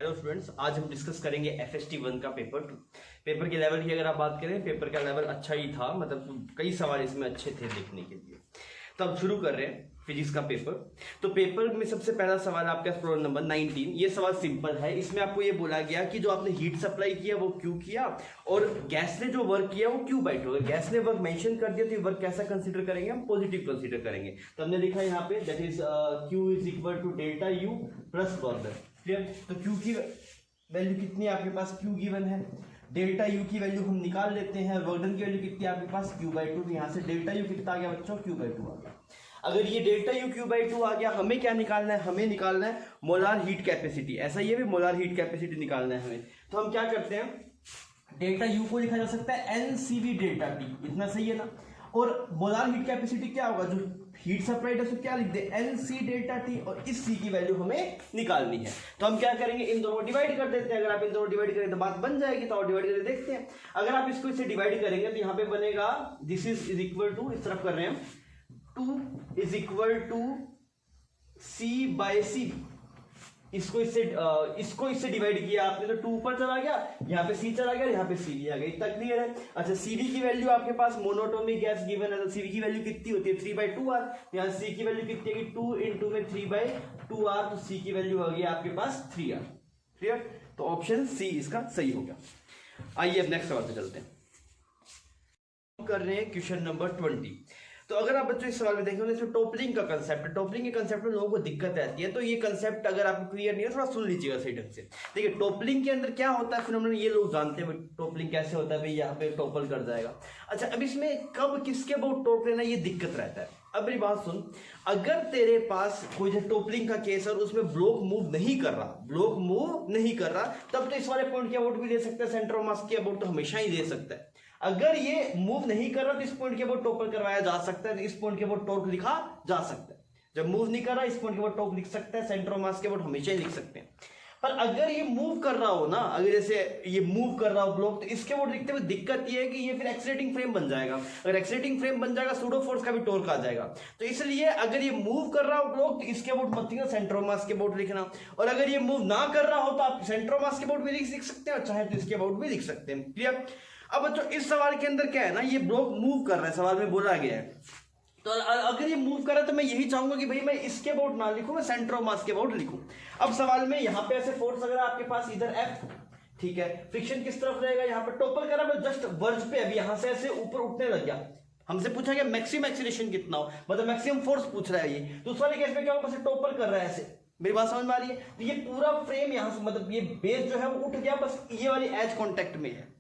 Hello students, आज हम discuss करेंगे FST 1 का पेपर 2। पेपर के लेवल की अगर आप बात करें, पेपर का लेवल अच्छा ही था, मतलब कई सवाल इसमें अच्छे थे देखने के लिए। तो अब शुरू कर रहे हैं फिजिक्स का पेपर। तो पेपर में सबसे पहला सवाल आपका प्रॉब्लम नंबर 19। ये सवाल सिंपल है। इसमें आपको ये बोला गया कि जो आपने हीट सप्लाई किया वो क्यू किया और गैस ने जो वर्क किया वो क्यू बाई टू। अगर गैस ने वर्क मेंशन कर दिया तो वर्क कैसा कंसीडर करेंगे हम? पॉजिटिव कंसीडर करेंगे। तो हमने लिखा है यहाँ पे that is Q is equal to delta U plus work. Clear? तो क्यू की वैल्यू कितनी है आपके पास? क्यू गिवन है। डेल्टा यू की वैल्यू हम निकाल लेते हैं। वर्डन की वैल्यू कितनी है आपके पास? Q by to. तो यहाँ से डेल्टा यू कितना आ गया बच्चों? क्यू बाई टू आ गया। अगर ये delta u q by two आ गया, हमें क्या निकालना है? हमें निकालना है मोलार हीट कैपेसिटी। ऐसा ये भी मोलार हीट कैपेसिटी निकालना है हमें। तो हम क्या करते हैं, डेल्टा यू को लिखा जा सकता है एनसीवी डेल्टा टी। इतना सही है ना? और मोलार हीट कैपेसिटी क्या होगा? जो हीट सप्लाइड है उसको क्या लिख दे? NC delta T. और इस सी की वैल्यू हमें निकालनी है। तो हम क्या करेंगे, इन दोनों डिवाइड कर देते हैं। अगर आप इन दोनों डिवाइड करें तो बात बन जाएगी। तो और डिवाइड करके देखते हैं। अगर आप इसको इससे डिवाइड करेंगे तो यहाँ पे बनेगा दिस इज इक्वल टू, इस तरफ कर रहे हैं हम, 2 is equal to c by c. इसको इससे डिवाइड किया आपने तो 2 ऊपर चला गया, यहाँ पे सी चला गया, यहाँ पे सी भी आ गया। इतना क्लियर है? अच्छा, सीवी की वैल्यू आपके पास मोनोटोमिक गैस गिवन है। तो सीवी की वैल्यू कितनी होती है? 3/2R। यहाँ सी की वैल्यू कितनी है? 2 इंटू में 3/2R। तो सी की वैल्यू आ गई आपके पास 3R। क्लियर? तो ऑप्शन सी इसका सही हो गया। आइए अब नेक्स्ट सवाल पे चलते हैं। कर रहे हैं क्वेश्चन नंबर 20। तो अगर आप बच्चों इस सवाल में देखेंगे, इसमें टॉपलिंग का कंसेप्ट है। टॉपलिंग के कंसेप्ट में लोगों को दिक्कत आती है। तो ये कंसेप्ट अगर आपको क्लियर नहीं है, थोड़ा सुन लीजिएगा सही ढंग से। देखिए, टॉपलिंग के अंदर क्या होता है फिनोमेनन, ये लोग जानते हैं टॉपलिंग कैसे होता है। भाई यहाँ पे टॉपल कर जाएगा। अच्छा, अब इसमें कब किसके अबाउट टॉप लेना, ये दिक्कत रहता है। अब मेरी बात सुन, अगर तेरे पास कोई जो टॉपलिंग का केस है और उसमें ब्लॉक मूव नहीं कर रहा, तब तो इस वाले पॉइंट के अबाउट भी ले सकता है। सेंटर ऑफ मास के अबाउट तो हमेशा ही दे सकता है। अगर ये मूव नहीं कर रहा तो इस पॉइंट के अबाउट टॉपल करवाया जा सकता है। तो इस पॉइंट के अबाउट टॉर्क लिखा जा सकता है। जब मूव नहीं कर रहा, इस पॉइंट के अबाउट टॉर्क लिख सकते हैं। सेंटर ऑफ मास के अबाउट हमेशा ही लिख सकते हैं। पर अगर ये मूव कर रहा हो ना, अगर जैसे ये मूव कर रहा हो ब्लॉक, तो इसके अबाउट लिखते हुए दिक्कत ये है कि ये फिर एक्सीलरेटिंग फ्रेम बन जाएगा। अगर एक्सीलरेटिंग फ्रेम बन जाएगा, सूडो फोर्स का भी टॉर्क आ जाएगा। तो इसलिए अगर ये मूव कर रहा हो ब्लॉक, तो इसके अबाउट मत लिखना, सेंटर ऑफ मास के अबाउट लिखना। और अगर ये मूव ना कर रहा हो तो आप सेंटर ऑफ मास के अबाउट भी लिख सकते हैं, और चाहे तो इसके अबाउट भी लिख सकते हैं। क्लियर? अब बच्चों इस सवाल के अंदर क्या है ना, ये ब्लॉक मूव कर रहा है, सवाल में बोला गया है। तो अगर ये मूव कर रहा है तो मैं यही चाहूंगा कि भाई मैं इसके अबाउट ना लिखूं, मैं सेंटर ऑफ मास के अबाउट लिखूं। अब सवाल में यहाँ पे ऐसे फोर्स अगर आपके पास इधर F, ठीक है, फ्रिक्शन किस तरफ रहेगा? यहाँ पे टॉपल कर रहा है जस्ट वर्ज पे, अभी यहां से ऐसे ऊपर उठने लग गया। हमसे पूछा गया मैक्सिमम एक्सीलरेशन कितना हो, मतलब मैक्सिमम फोर्स पूछ रहा है ये। तो उस वाले केस में क्या होगा, टॉपल कर रहा है ऐसे। मेरी बात समझ में आ रही है? तो ये पूरा फ्रेम यहां से, मतलब ये बेस जो है वो उठ गया, बस ये वाली एज कॉन्टेक्ट में है।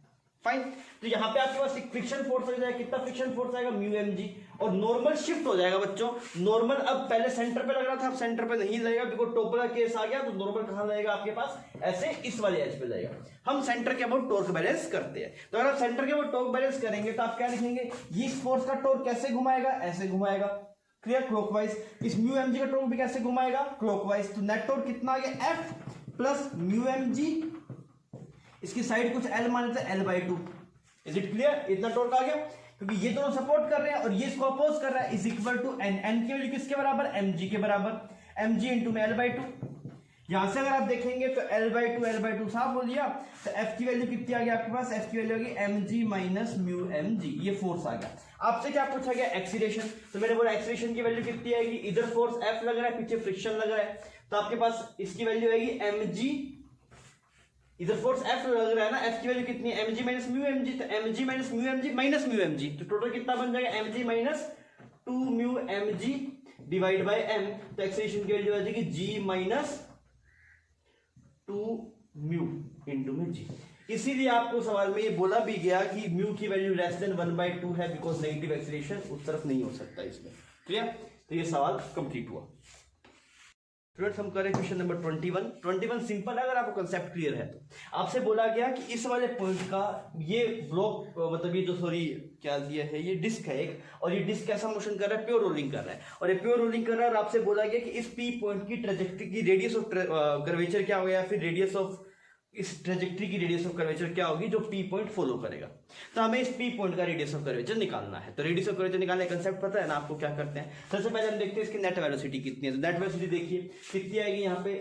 फाइन। तो यहां पे आपके पास एक फ्रिक्शन फोर्स आ जाएगा। कितना फ्रिक्शन फोर्स आएगा? Mu M G. और नॉर्मल शिफ्ट हो जाएगा बच्चों। नॉर्मल अब पहले सेंटर पे लग रहा था, अब सेंटर पे नहीं लगेगा, बिकॉज टॉपल का केस आ गया। तो नॉर्मल कहां लगेगा आपके पास? ऐसे इस वाले एज पे जाएगा। हम सेंटर के अबाउट टॉर्क बैलेंस करते हैं। तो अगर आप सेंटर के अबाउट टॉर्क बैलेंस करेंगे तो आप क्या लिखेंगे? ये फोर्स का टॉर्क कैसे घुमाएगा? ऐसे घुमाएगा। क्लियर? क्लॉकवाइज। इस म्यू एम जी का टॉर्क भी कैसे घुमाएगा? क्लॉकवाइज। तो नेट टॉर्क कितना आ गया? F plus mu M G. इसकी साइड कुछ L मान लेते हैं, L/2। Is it clear? इतना टॉर्क आ गया, क्योंकि ये दोनों सपोर्ट कर रहे हैं और ये इसको अपोज कर रहा है। Is equal to N. N की वैल्यू किसके बराबर? mg के बराबर। mg इंटू में L/2। यहां से अगर आप देखेंगे तो L/2 साफ हो लिया। तो F की वैल्यू कितनी आ गई आपके पास? F की वैल्यू आ गई mg माइनस म्यू mg। ये फोर्स आ गया। आपसे क्या पूछा गया? एक्सीलरेशन। तो मैंने बोला एक्सीलरेशन की वैल्यू कितनी आएगी? इधर फोर्स F लग रहा है, पीछे फ्रिक्शन लग रहा है, तो आपके पास इसकी वैल्यू आएगी mg। इधर फोर्स F लग रहा है ना, F की वैल्यू कितनी है? mg minus mu mg। तो mg minus mu mg minus mu mg, तो टोटल कितना बन जाएगा? mg minus 2 mu mg divide by m। तो एक्सीलरेशन की वैल्यू आ जाएगी g माइनस 2 म्यू इंटू में g। इसीलिए आपको सवाल में ये बोला भी गया कि म्यू की वैल्यू लेस देन 1/2 है, बिकॉज नेगेटिव एक्सीलरेशन उस तरफ नहीं हो सकता इसमें। क्लियर? तो ये सवाल कंप्लीट हुआ। स्टूडेंट्स, हम करें क्वेश्चन नंबर 21 सिंपल है। अगर आपको कंसेप्ट क्लियर है तो आपसे बोला गया कि इस वाले पॉइंट का ये ब्लॉक, मतलब ये जो सॉरी क्या दिया है, ये डिस्क है एक, और ये डिस्क कैसा मोशन कर रहा है? प्योर रोलिंग कर रहा है। और ये प्योर रोलिंग कर रहा है और आपसे बोला गया कि इस पी पॉइंट की ट्रेजेक्टरी की रेडियस ऑफ कर्वेचर क्या हो गया, फिर रेडियस ऑफ इस ट्रेजेक्टरी की रेडियस ऑफ कर्वेचर क्या होगी जो पी पॉइंट फॉलो करेगा। तो हमें इस पी पॉइंट का रेडियस ऑफ कर्वेचर निकालना है। तो रेडियस ऑफ कर्वेचर निकालने का कंसेप्ट पता है ना आपको? क्या करते हैं, सबसे पहले हम देखते हैं इसकी नेट वेलोसिटी कितनी है। तो नेट वेलोसिटी देखिए कितनी आएगी यहाँ पे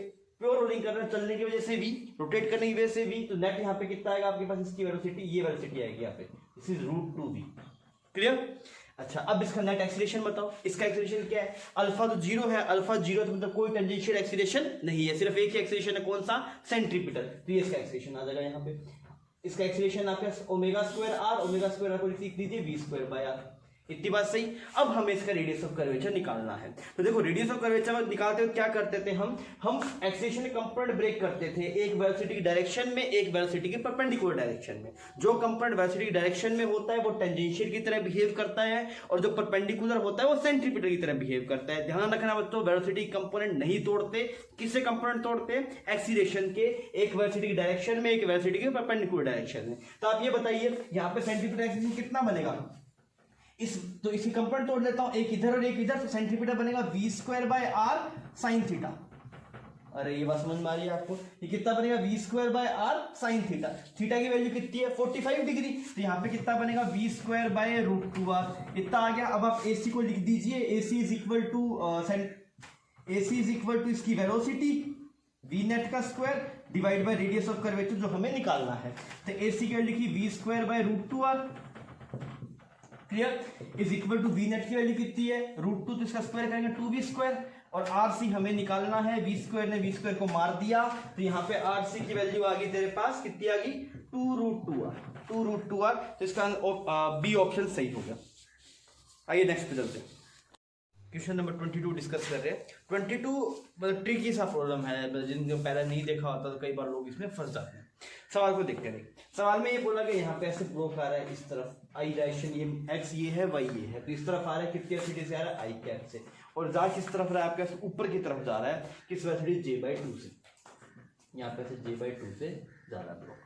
प्योर रोलिंग कर रहे हैं, चलने की वजह से v, रोटेट करने की वजह से v, तो नेट यहाँ पे कितना आएगा आपके पास, इसकी वेलोसिटी, ये वेलोसिटी आएगी यहाँ पे, दिस इज √2v। क्लियर? अच्छा, अब इसका नेट एक्सीलरेशन बताओ। इसका एक्सीलरेशन क्या है? अल्फा तो 0 है, अल्फा 0 तो मतलब कोई टेंजेंशियल एक्सीलरेशन नहीं है, सिर्फ एक ही एक्सीलरेशन है, कौन सा? सेंट्रीपिटल। तो ये इसका एक्सीलरेशन आ जाएगा यहाँ पे। इसका एक्सीलरेशन आपके omega square R, omega square R को लिख दीजिए v²/r। इतनी बात सही। अब हमें इसका रेडियस ऑफ कर्वेचर निकालना है। तो देखो रेडियस ऑफ कर्वेचर निकालते हुए क्या करते थे हम एक्सीलरेशन के कंपोनेंट ब्रेक करते थे, एक वेलोसिटी की डायरेक्शन में, एक वेलोसिटी के परपेंडिकुलर डायरेक्शन में। जो कंपोनेंट वेलोसिटी की डायरेक्शन में होता है वो टेंजेंशियल की तरह बिहेव करता है, और जो परपेंडिकुलर होता है वो सेंट्रीपिटल की तरह बिहेव करता है। ध्यान रखना बच्चों, वेलोसिटी कंपोनेंट नहीं तोड़ते। किससे कंपोनेंट तोड़ते? एक्सीलरेशन के, एक वेलोसिटी की डायरेक्शन में, एक वेलोसिटी के परपेंडिकुलर डायरेक्शन में। तो आप ये बताइए यहाँ पे सेंट्रीपिटल एक्सीलरेशन कितना बनेगा? तो इसकी कंपोनेंट तोड़ लेता हूं, एक इधर और एक इधर, तो सेंट्रीपिटल बनेगा v²/r sin थीटा। अरे ये बात समझ में आ रही है आपको? ये कितना बनेगा? v²/r sin theta. थीटा की वैल्यू कितनी है? 45 डिग्री। तो यहाँ पे कितना बनेगा? v²/√2r। इतना आ गया। अब आप AC को लिख दीजिए, AC इज इक्वल टू इसकी वेलोसिटी v नेट का square divide by radius of curvature जो हमें निकालना है। तो AC की वैल्यू लिखी v²/√2r, clear, is equal to V net की वैल्यू कितनी है? √2, तो इसका स्क्वायर करेंगे 2v², और RC हमें निकालना है। v² ने v² को मार दिया, तो यहाँ पे RC की वैल्यू आ गई तेरे पास, कितनी आ गई? 2√2r। तो इसका बी ऑप्शन सही हो गया। आइए नेक्स्ट पे चलते हैं। क्वेश्चन नंबर 22 डिस्कस कर रहे हैं। 22 मतलब ट्रिकी सा प्रॉब्लम है, जिनको पहले नहीं देखा होता तो कई बार लोग इसमें फंस जाते हैं। सवाल को देखते हैं। सवाल में ये बोला कि यहाँ पे ऐसे ब्लॉक आ रहा है, इस तरफ आई डायरेक्शन, ये x ये है, y ये है, तो इस तरफ आ रहा है, कितनी वेलोसिटी से आ रहा है? i कैप से, और जा किस तरफ रहा है आपके? ऊपर की तरफ जा रहा है, किस वेलोसिटी? j/2 से। यहाँ पे से j/2 से जा रहा है ब्लॉक।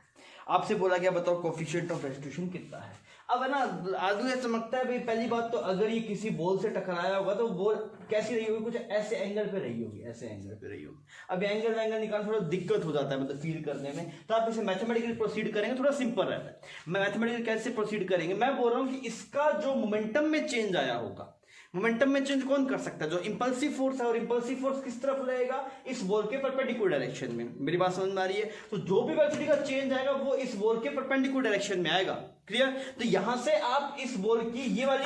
आपसे बोला गया बताओ कोफिशिएंट ऑफ रेस्टिट्यूशन कितना है। अब है ना, आदू ये चमकता है भाई। पहली बात तो अगर ये किसी बॉल से टकराया होगा तो बॉल कैसी रही होगी? कुछ ऐसे एंगल पे रही होगी, ऐसे एंगल पे रही होगी। अब एंगल निकालना थोड़ा दिक्कत हो जाता है, मतलब फील करने में। तो आप इसे मैथमेटिकली प्रोसीड करेंगे, थोड़ा सिंपल रहता है। मैथमेटिकली कैसे प्रोसीड करेंगे? मैं बोल रहा हूँ कि इसका जो मोमेंटम में चेंज आया होगा, मोमेंटम में चेंज कौन कर सकता है? जो इंपल्सिव फोर्स है, और इंपल्सिव फोर्स किस तरफ रहेगा? इस बॉल के परपेंडिकुलर डायरेक्शन में। मेरी बात समझ में आ रही है? तो जो भी वेलोसिटी का चेंज आएगा वो इस बॉल के परपेंडिकुलर डायरेक्शन में आएगा। क्लियर? तो यहां से आप इस बॉल की ये वाला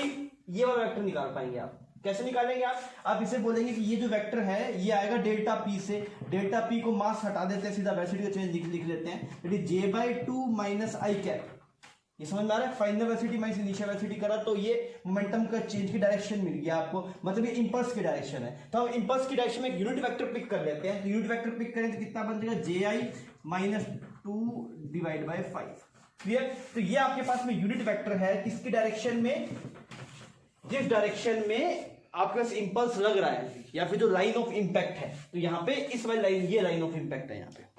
वेक्टर निकाल पाएंगे। आप कैसे निकालेंगे? आप इसे बोलेंगे कि ये जो वेक्टर है ये आएगा डेल्टा पी से। डेल्टा पी को मास हटा देते हैं, सीधा वेलोसिटी का चेंज लिख लेते हैं, j/2 माइनस i कैप। ये समझ में आ रहा है? Final velocity minus initial velocity करा तो ये मोमेंटम का चेंज की डायरेक्शन मिल गया आपको, मतलब ये इंपल्स की डायरेक्शन है। तो हम इंपल्स की डायरेक्शन में एक यूनिट वेक्टर पिक कर लेते हैं। तो यूनिट वेक्टर पिक करें तो कितना बन जाएगा? ji-2 divide by 5। क्लियर? तो ये आपके पास में यूनिट वेक्टर है, किसकी डायरेक्शन में? जिस डायरेक्शन में आपके पास इंपल्स लग रहा है, या फिर जो लाइन ऑफ इंपैक्ट है। तो यहाँ पे इस वाली लाइन, ये लाइन ऑफ इंपैक्ट है यहाँ पे।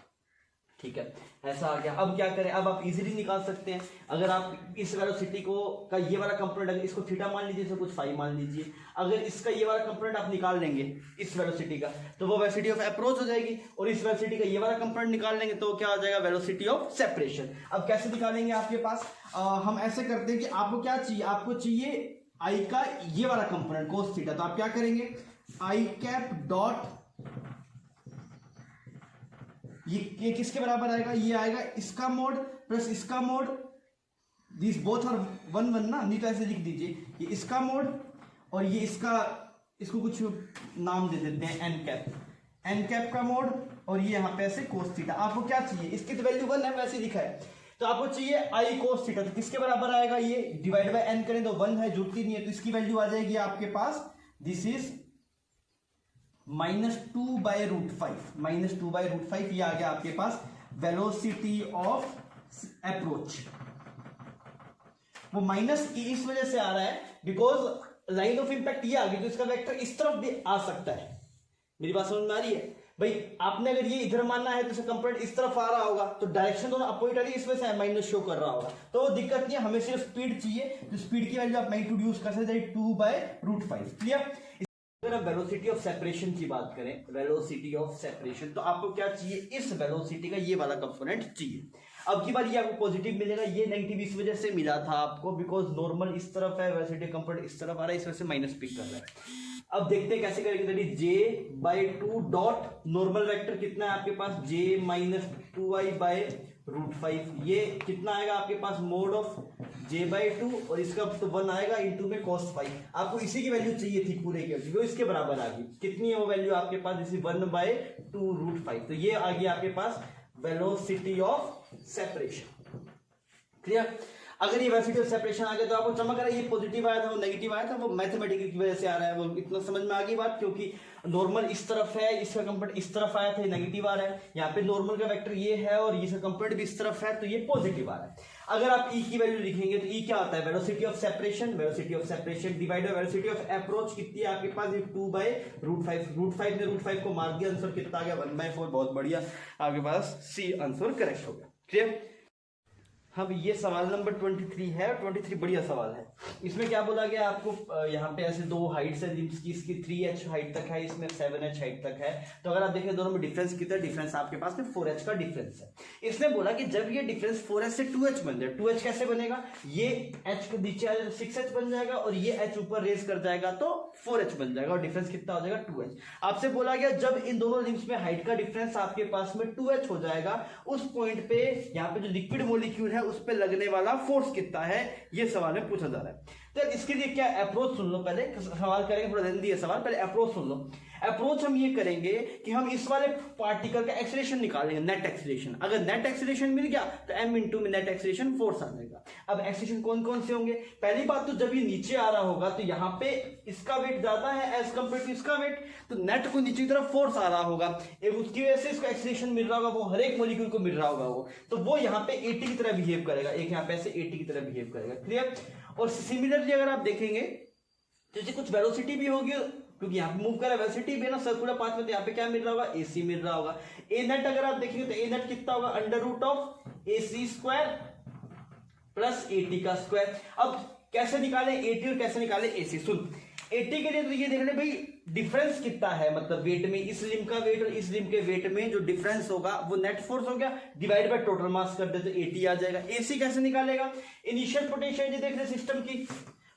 ठीक है, ऐसा आ गया। अब क्या करें? अब आप इजीली निकाल सकते हैं। अगर आप इस वेलोसिटी को का ये वाला कंपोनेंट, अगर इसको थीटा मान लीजिए, इसे कुछ फाई मान लीजिए, अगर इसका ये वाला कंपोनेंट आप निकाल लेंगे इस वेलोसिटी का, तो वो वेलोसिटी ऑफ अप्रोच हो जाएगी, और इस वेलोसिटी का ये वाला कंपोनेंट निकाल लेंगे तो क्या आ जाएगा? Velocity of separation. अब कैसे निकालेंगे आपके पास? हम ऐसे करते हैं कि आपको क्या चाहिए? आपको चाहिए आई का ये वाला कंपोनेंट कोस थीटा। तो आप क्या करेंगे? आई कैप डॉट, ये किसके बराबर आएगा? ये आएगा इसका मोड प्लस इसका मोड, दिस बोथ आर 1 1 ना, नहीं तो ऐसे लिख दीजिए, ये इसका मोड और ये इसका, इसको कुछ नाम दे देते हैं एन कैप का मोड, और ये यहाँ पे ऐसे कोस थीटा। आपको क्या चाहिए? इसकी तो वैल्यू 1 है, वैसे लिखा है, तो आपको चाहिए आई कोस थीटा। तो किसके बराबर आएगा? ये डिवाइड बाय एन करें तो 1 है, जुड़ती नहीं है, तो इसकी वैल्यू आ जाएगी आपके पास, दिस इज -2/√5। -2/√5 ये आ गया आपके पास वेलोसिटी ऑफ अप्रोच। वो माइनस इस वजह से आ रहा है बिकॉज लाइन ऑफ इंपैक्ट ये आ गई, तो इसका वेक्टर इस तरफ भी आ सकता है। मेरी बात समझ में आ रही है भाई? आपने अगर ये इधर मानना है तो इसका कंपोनेंट इस तरफ आ रहा होगा, तो डायरेक्शन दोनों अपोजिट आ रही है, इस वजह से माइनस शो कर रहा होगा, तो वो दिक्कत नहीं है। हमें सिर्फ स्पीड चाहिए, तो स्पीड की वैल्यू आप मैग्नीट्यूड यूज कर सकते हैं 2/√5। क्लियर? अगर हम वेलोसिटी ऑफ सेपरेशन की बात करें, वेलोसिटी ऑफ सेपरेशन, तो आपको क्या चाहिए? इस वेलोसिटी का ये वाला कंपोनेंट चाहिए। अब की बार ये आपको पॉजिटिव मिलेगा, ये नेगेटिव इस वजह से मिला था आपको बिकॉज नॉर्मल इस तरफ है, वेलोसिटी कंपोनेंट इस तरफ आ रहा है, इस वजह से माइनस पिक कर रहा है। अब देखते हैं कैसे करेंगे। That j/2 dot normal vector कितना है आपके पास, j-2i/√5। ये कितना आएगा आपके पास, मोड ऑफ j/2 और इसका तो 1 आएगा इंटू में cos फाइव। आपको इसी की वैल्यू चाहिए थी पूरे की, वो इसके बराबर आ गई। कितनी है वो वैल्यू आपके पास, जैसे 1/2√5। तो ये आ गया आपके पास वेलोसिटी ऑफ सेपरेशन। क्लियर। अगर ये वेलोसिटी ऑफ सेपरेशन आ गया तो आपको चमक रहा है, ये पॉजिटिव आया था वो नेगेटिव आया था, वो मैथमेटिकल की वजह से आ रहा है। वो इतना समझ में आ गई बात, क्योंकि नॉर्मल इस तरफ है, इसका कंपोनेंट इस तरफ आया था, ये नेगेटिव आ रहा है। यहाँ पे नॉर्मल का वेक्टर ये है और इसका कंपोनेंट भी इस तरफ है, तो ये पॉजिटिव आ रहा है। अगर आप ई की वैल्यू लिखेंगे तो ई क्या आता है, velocity of separation. Velocity of separation divide by velocity of approach कितनी है आपके पास, 2/√5। √5 ने √5 को मार दिया, आंसर कितना आ गया, 1/4। बहुत बढ़िया, आपके पास सी आंसर करेक्ट हो गया। क्लियर। हाँ, ये सवाल नंबर 23 है। 23 बढ़िया सवाल है। इसमें क्या बोला गया आपको, यहाँ पे ऐसे दो हाइट्स है लिम्स की, इसकी 3h हाइट तक है, इसमें 7h हाइट तक है। तो अगर आप देखें दोनों में डिफरेंस कितना, डिफरेंस आपके पास में 4h का डिफरेंस है। इसने बोला कि जब ये डिफरेंस 4h से 2h बन जाए, 2h कैसे बनेगा, ये h को नीचे आ जाए 6h बन जाएगा और ये h ऊपर रेज कर जाएगा तो 4h बन जाएगा और डिफरेंस कितना हो जाएगा, 2h। आपसे बोला गया जब इन दोनों लिम्स में हाइट का डिफरेंस आपके पास में 2h हो जाएगा, उस पॉइंट पे यहाँ पे जो लिक्विड मॉलिक्यूल है उस पे लगने वाला फोर्स कितना है, ये सवाल में पूछा जा रहा है। तो इसके लिए क्या अप्रोच सुन लो, पहले सवाल करेंगे, थोड़ा जल्दी है सवाल, पहले अप्रोच सुन लो। अप्रोच हम ये करेंगे कि हम इस वाले पार्टिकल का एक्सीलरेशन निकालेंगे, नेट एक्सीलरेशन। अगर नेट एक्सीलरेशन मिल गया तो m इंटू में नेट एक्सीलरेशन फोर्स आ जाएगा। अब एक्सीलरेशन कौन कौन से होंगे, पहली बात तो जब ये नीचे आ रहा होगा तो यहाँ पे इसका वेट ज्यादा है एज कंपेयर टू इसका वेट, तो नेट को नीचे की तरफ फोर्स आ रहा होगा, उसकी वजह से इसको एक्सीलरेशन मिल रहा होगा, वो हर एक मॉलिक्यूल को मिल रहा होगा वो, तो वो यहाँ पे 80 की तरह बिहेव करेगा, एक यहाँ पे ऐसे 80 की तरह बिहेव करेगा। क्लियर। और सिमिलरली अगर आप देखेंगे जैसे कुछ वेलोसिटी भी होगी, क्योंकि यहाँ पे मूव कर रहा है, वेलोसिटी भी ना सर्कुलर पाथ में, तो यहाँ पे क्या मिल रहा होगा, AC मिल रहा होगा। ए नेट अगर आप देखेंगे तो ए नेट कितना होगा, √AC² प्लस AT का स्क्वायर। अब कैसे निकाले AT और कैसे निकाले AC, सुन। AT के लिए तो ये देख ले भाई डिफरेंस कितना है, मतलब वेट में, इस लिम्ब का वेट और इस लिम्ब के वेट में जो डिफरेंस होगा वो नेट फोर्स हो गया, डिवाइड बाय टोटल मास कर दे तो AT आ जाएगा। AC कैसे निकालेगा, इनिशियल पोटेंशियल देख ले सिस्टम की,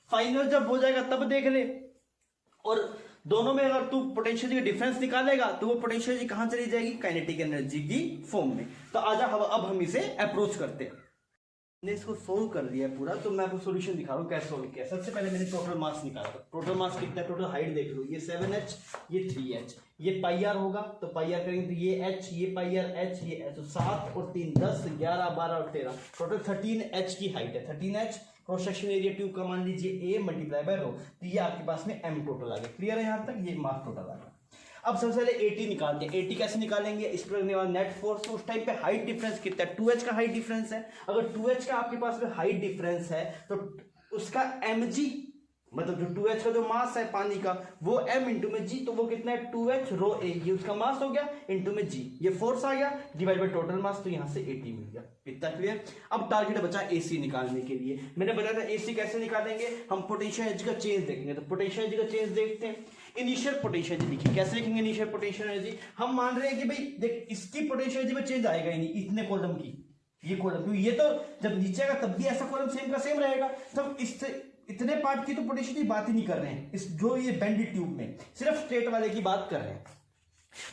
फाइनल जब हो जाएगा तब देख ले। और दोनों में अगर तू पोटेंशियल का डिफरेंस निकालेगा तो वो पोटेंशियल कहां चली जाएगी, काइनेटिक एनर्जी की फॉर्म में। तो आजा अब हम इसे अप्रोच करते हैं। मैंने इसको सोल्व कर दिया है पूरा, तो मैं आपको सॉल्यूशन दिखा रहा हूँ कैसे सोल्व किया। सबसे पहले मैंने टोटल मास निकाला था। टोटल मास कितना है, टोटल हाइट देख लो, ये 7h, ये 3h, ये πr होगा तो πr करेंगे तो ये h, ये πr h, ये h, तो 7 और 3 10 11 12 और 13, टोटल 13h की हाइट है। 13h cross section area tube का मान लीजिए a मल्टीप्लाई बाय रो, तो ये आपके पास में m टोटल आ गया। क्लियर है यहाँ तक, ये मास टोटल आ गया। अब सबसे पहले AT निकालते हैं। AT कैसे निकालेंगे, इस पर लगने वाला नेट फोर्स, उस टाइम पे हाइट डिफरेंस कितना है, 2h का हाइट डिफरेंस है। अगर 2h का आपके पास में हाइट डिफरेंस है तो उसका mg, मतलब जो 2h का जो मास है पानी का वो m इंटू में g, तो वो कितना है 2h रो a, ये उसका मास हो गया, इंटू में g, ये फोर्स आ गया, डिवाइड बाय टोटल मास, तो यहाँ से AT मिल गया। इतना क्लियर। अब टारगेट बचा AC निकालने के लिए। मैंने बताया था AC कैसे निकालेंगे, हम पोटेंशियल एनर्जी का चेंज देखेंगे। तो पोटेंशियल एनर्जी का चेंज देखते हैं। इनिशियल पोटेंशियल एनर्जी लिखिए, कैसे लिखेंगे इनिशियल पोटेंशियल एनर्जी, हम मान रहे हैं कि भाई देख इसकी पोटेंशियल एनर्जी में चेंज आएगा ही नहीं, इतने कॉलम की, ये कॉलम, क्योंकि ये तो जब नीचे आएगा तब भी ऐसा कॉलम सेम का सेम रहेगा, तो इससे इतने पार्ट की तो पोटेंशियल की बात ही नहीं कर रहे हैं इस जो ये बेंडी ट्यूब में, सिर्फ स्ट्रेट वाले की बात कर रहे हैं।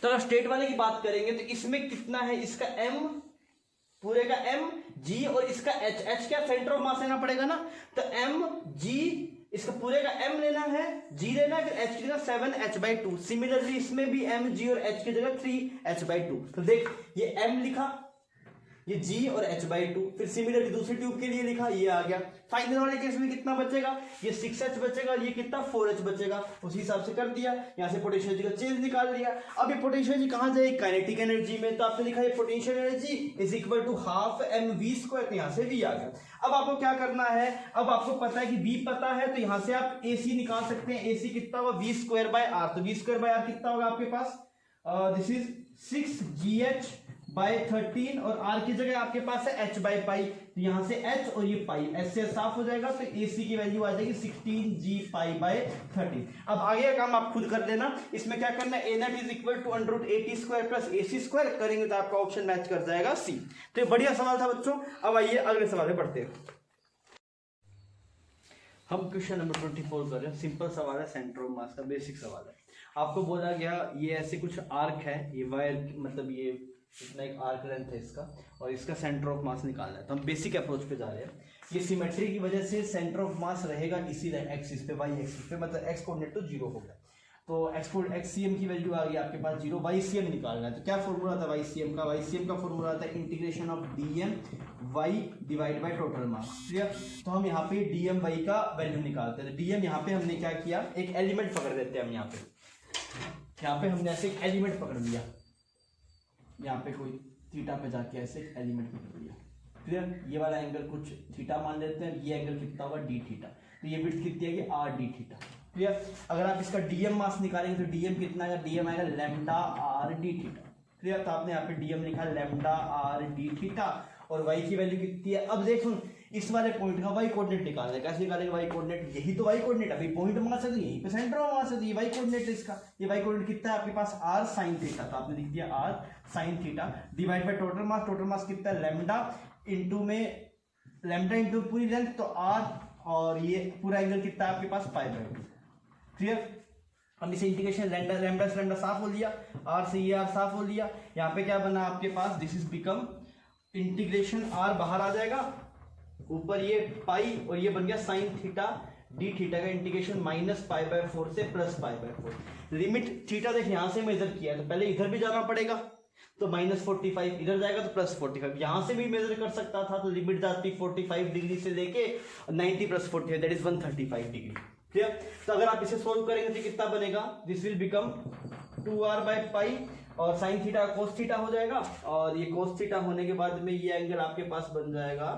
तो अगर स्ट्रेट वाले की बात करेंगे तो इसमें कितना है, इसका m, पूरे का m g, और इसका h क्या सेंटर ऑफ मास लेना पड़ेगा ना, तो m g, इसका पूरे का m लेना है, g लेना है, फिर h की जगह 7h/2। सिमिलरली इसमें भी m g और h की जगह 3h/2। तो देख ये m लिखा, ये g और h/2, फिर सिमिलरली दूसरी ट्यूब के लिए लिखा, ये आ गया। फाइनल वाले केस में कितना बचेगा, ये 6h बचेगा, ये कितना 4h बचेगा, उसी हिसाब से कर दिया। यहाँ से पोटेंशियल एनर्जी का चेंज निकाल लिया। अब ये पोटेंशियल एनर्जी कहाँ जाएगी, काइनेटिक एनर्जी में, तो आपने लिखा है potential energy is equal to half mv², तो यहाँ से v आ गया। अब आपको क्या करना है, अब आपको पता है कि v पता है, तो यहाँ से आप AC निकाल सकते हैं। AC कितना होगा, v²/r, तो v²/r कितना होगा आपके पास, दिस इज 6gh/13, और r की जगह आपके पास है h/π, तो यहां से h और ये पाई s से साफ हो जाएगा, तो AC की वैल्यू आ जाएगी 16gπ/13। अब आगे का काम आप खुद कर लेना। इसमें क्या करना है, A0 is equal to √AT² plus AC² करेंगे तो आपका ऑप्शन मैच कर जाएगा C। तो ये बढ़िया सवाल था बच्चों। अब आइए अगले सवाल में पढ़ते हैं। हम क्वेश्चन नंबर 24 कर रहे हैं। सिंपल सवाल है, सेंटर ऑफ मास का बेसिक सवाल है। आपको बोला गया ये ऐसे कुछ आर्क है, ये वायर मतलब ये इतना एक आर्क लेंथ है इसका, और इसका सेंटर ऑफ मास निकालना है। तो हम बेसिक अप्रोच पे जा रहे हैं। ये सिमेट्री की वजह से सेंटर ऑफ मास रहेगा इसी एक्सिस पे, वाई एक्सिस पे, मतलब एक्स कोऑर्डिनेट तो 0 हो गया। तो एक्ससीएम की वैल्यू आ गई आपके पास 0। वाईसीएम निकालना है। तो क्या फॉर्मूला था वाईसीएम का? वाईसीएम का फॉर्मूला था integration of DM Y divide by total mass. Clear? तो हम यहाँ पे डीएम वाई का वैल्यू निकालते हैं। तो डीएम यहाँ पे हमने क्या किया, एक एलिमेंट पकड़ देते हैं हम यहाँ पे हमने ऐसे एक एलिमेंट पकड़ लिया, यहाँ पे कोई थीटा पे जाके ऐसे एक एलिमेंट पकड़ लिया। क्लियर? ये वाला एंगल कुछ थीटा मान लेते हैं, ये एंगल कितना होगा डी थीटा। तो ये विड्थ कितनी आएगी आर डी थीटा। क्लियर? अगर आप इसका डीएम मास निकालेंगे तो डीएम कितना आएगा, डीएम आएगा lambda R D theta. Clear? तो आपने यहाँ पे डीएम लिखा लैम्डा आर डी थीटा, और वाई की वैल्यू कितनी है। अब देखो इस वाले पॉइंट का वाई कोऑर्डिनेट निकालना है। कैसे निकालेंगे वाई कोऑर्डिनेट? यही तो वाई कोऑर्डिनेट है, अभी पॉइंट मास है तो यहीं पे सेंटर ऑफ मास है, तो ये वाई कोऑर्डिनेट है इसका। ये वाई कोऑर्डिनेट कितना है आपके पास, आर साइन थीटा। तो आपने लिख दिया R sine theta divide by total mass. Total mass कितना है, लैम्डा इंटू में लैम्डा इंटू पूरी लेंथ, तो आर, और ये पूरा एंगल कितना है आपके पास पाई बाय 2। क्लियर? अब इसे इंटीग्रेशन लैम्डा से लैम्डा साफ हो लिया, आर से ये आर साफ हो लिया। यहाँ पे क्या बना आपके पास, this is become integration r बाहर आ जाएगा, ऊपर ये पाई, और ये बन गया साइन थीटा डी थीटा का इंटीग्रेशन माइनस पाई बाय 4 से plus pi by 4। Limit theta देख यहाँ से मेजर किया है तो पहले इधर भी जाना पड़ेगा, तो -45 इधर जाएगा तो +45, यहां से भी मेजर कर सकता था। तो लिमिट जाती 45 डिग्री से लेके 90 + 45 दैट इज 135 डिग्री। क्लियर? तो अगर आप इसे सोल्व करेंगे तो कितना बनेगा, this will become 2r by pi, और साइन थीटा कोस थीटा हो जाएगा, और ये कोस थीटा होने के बाद में ये एंगल आपके पास बन जाएगा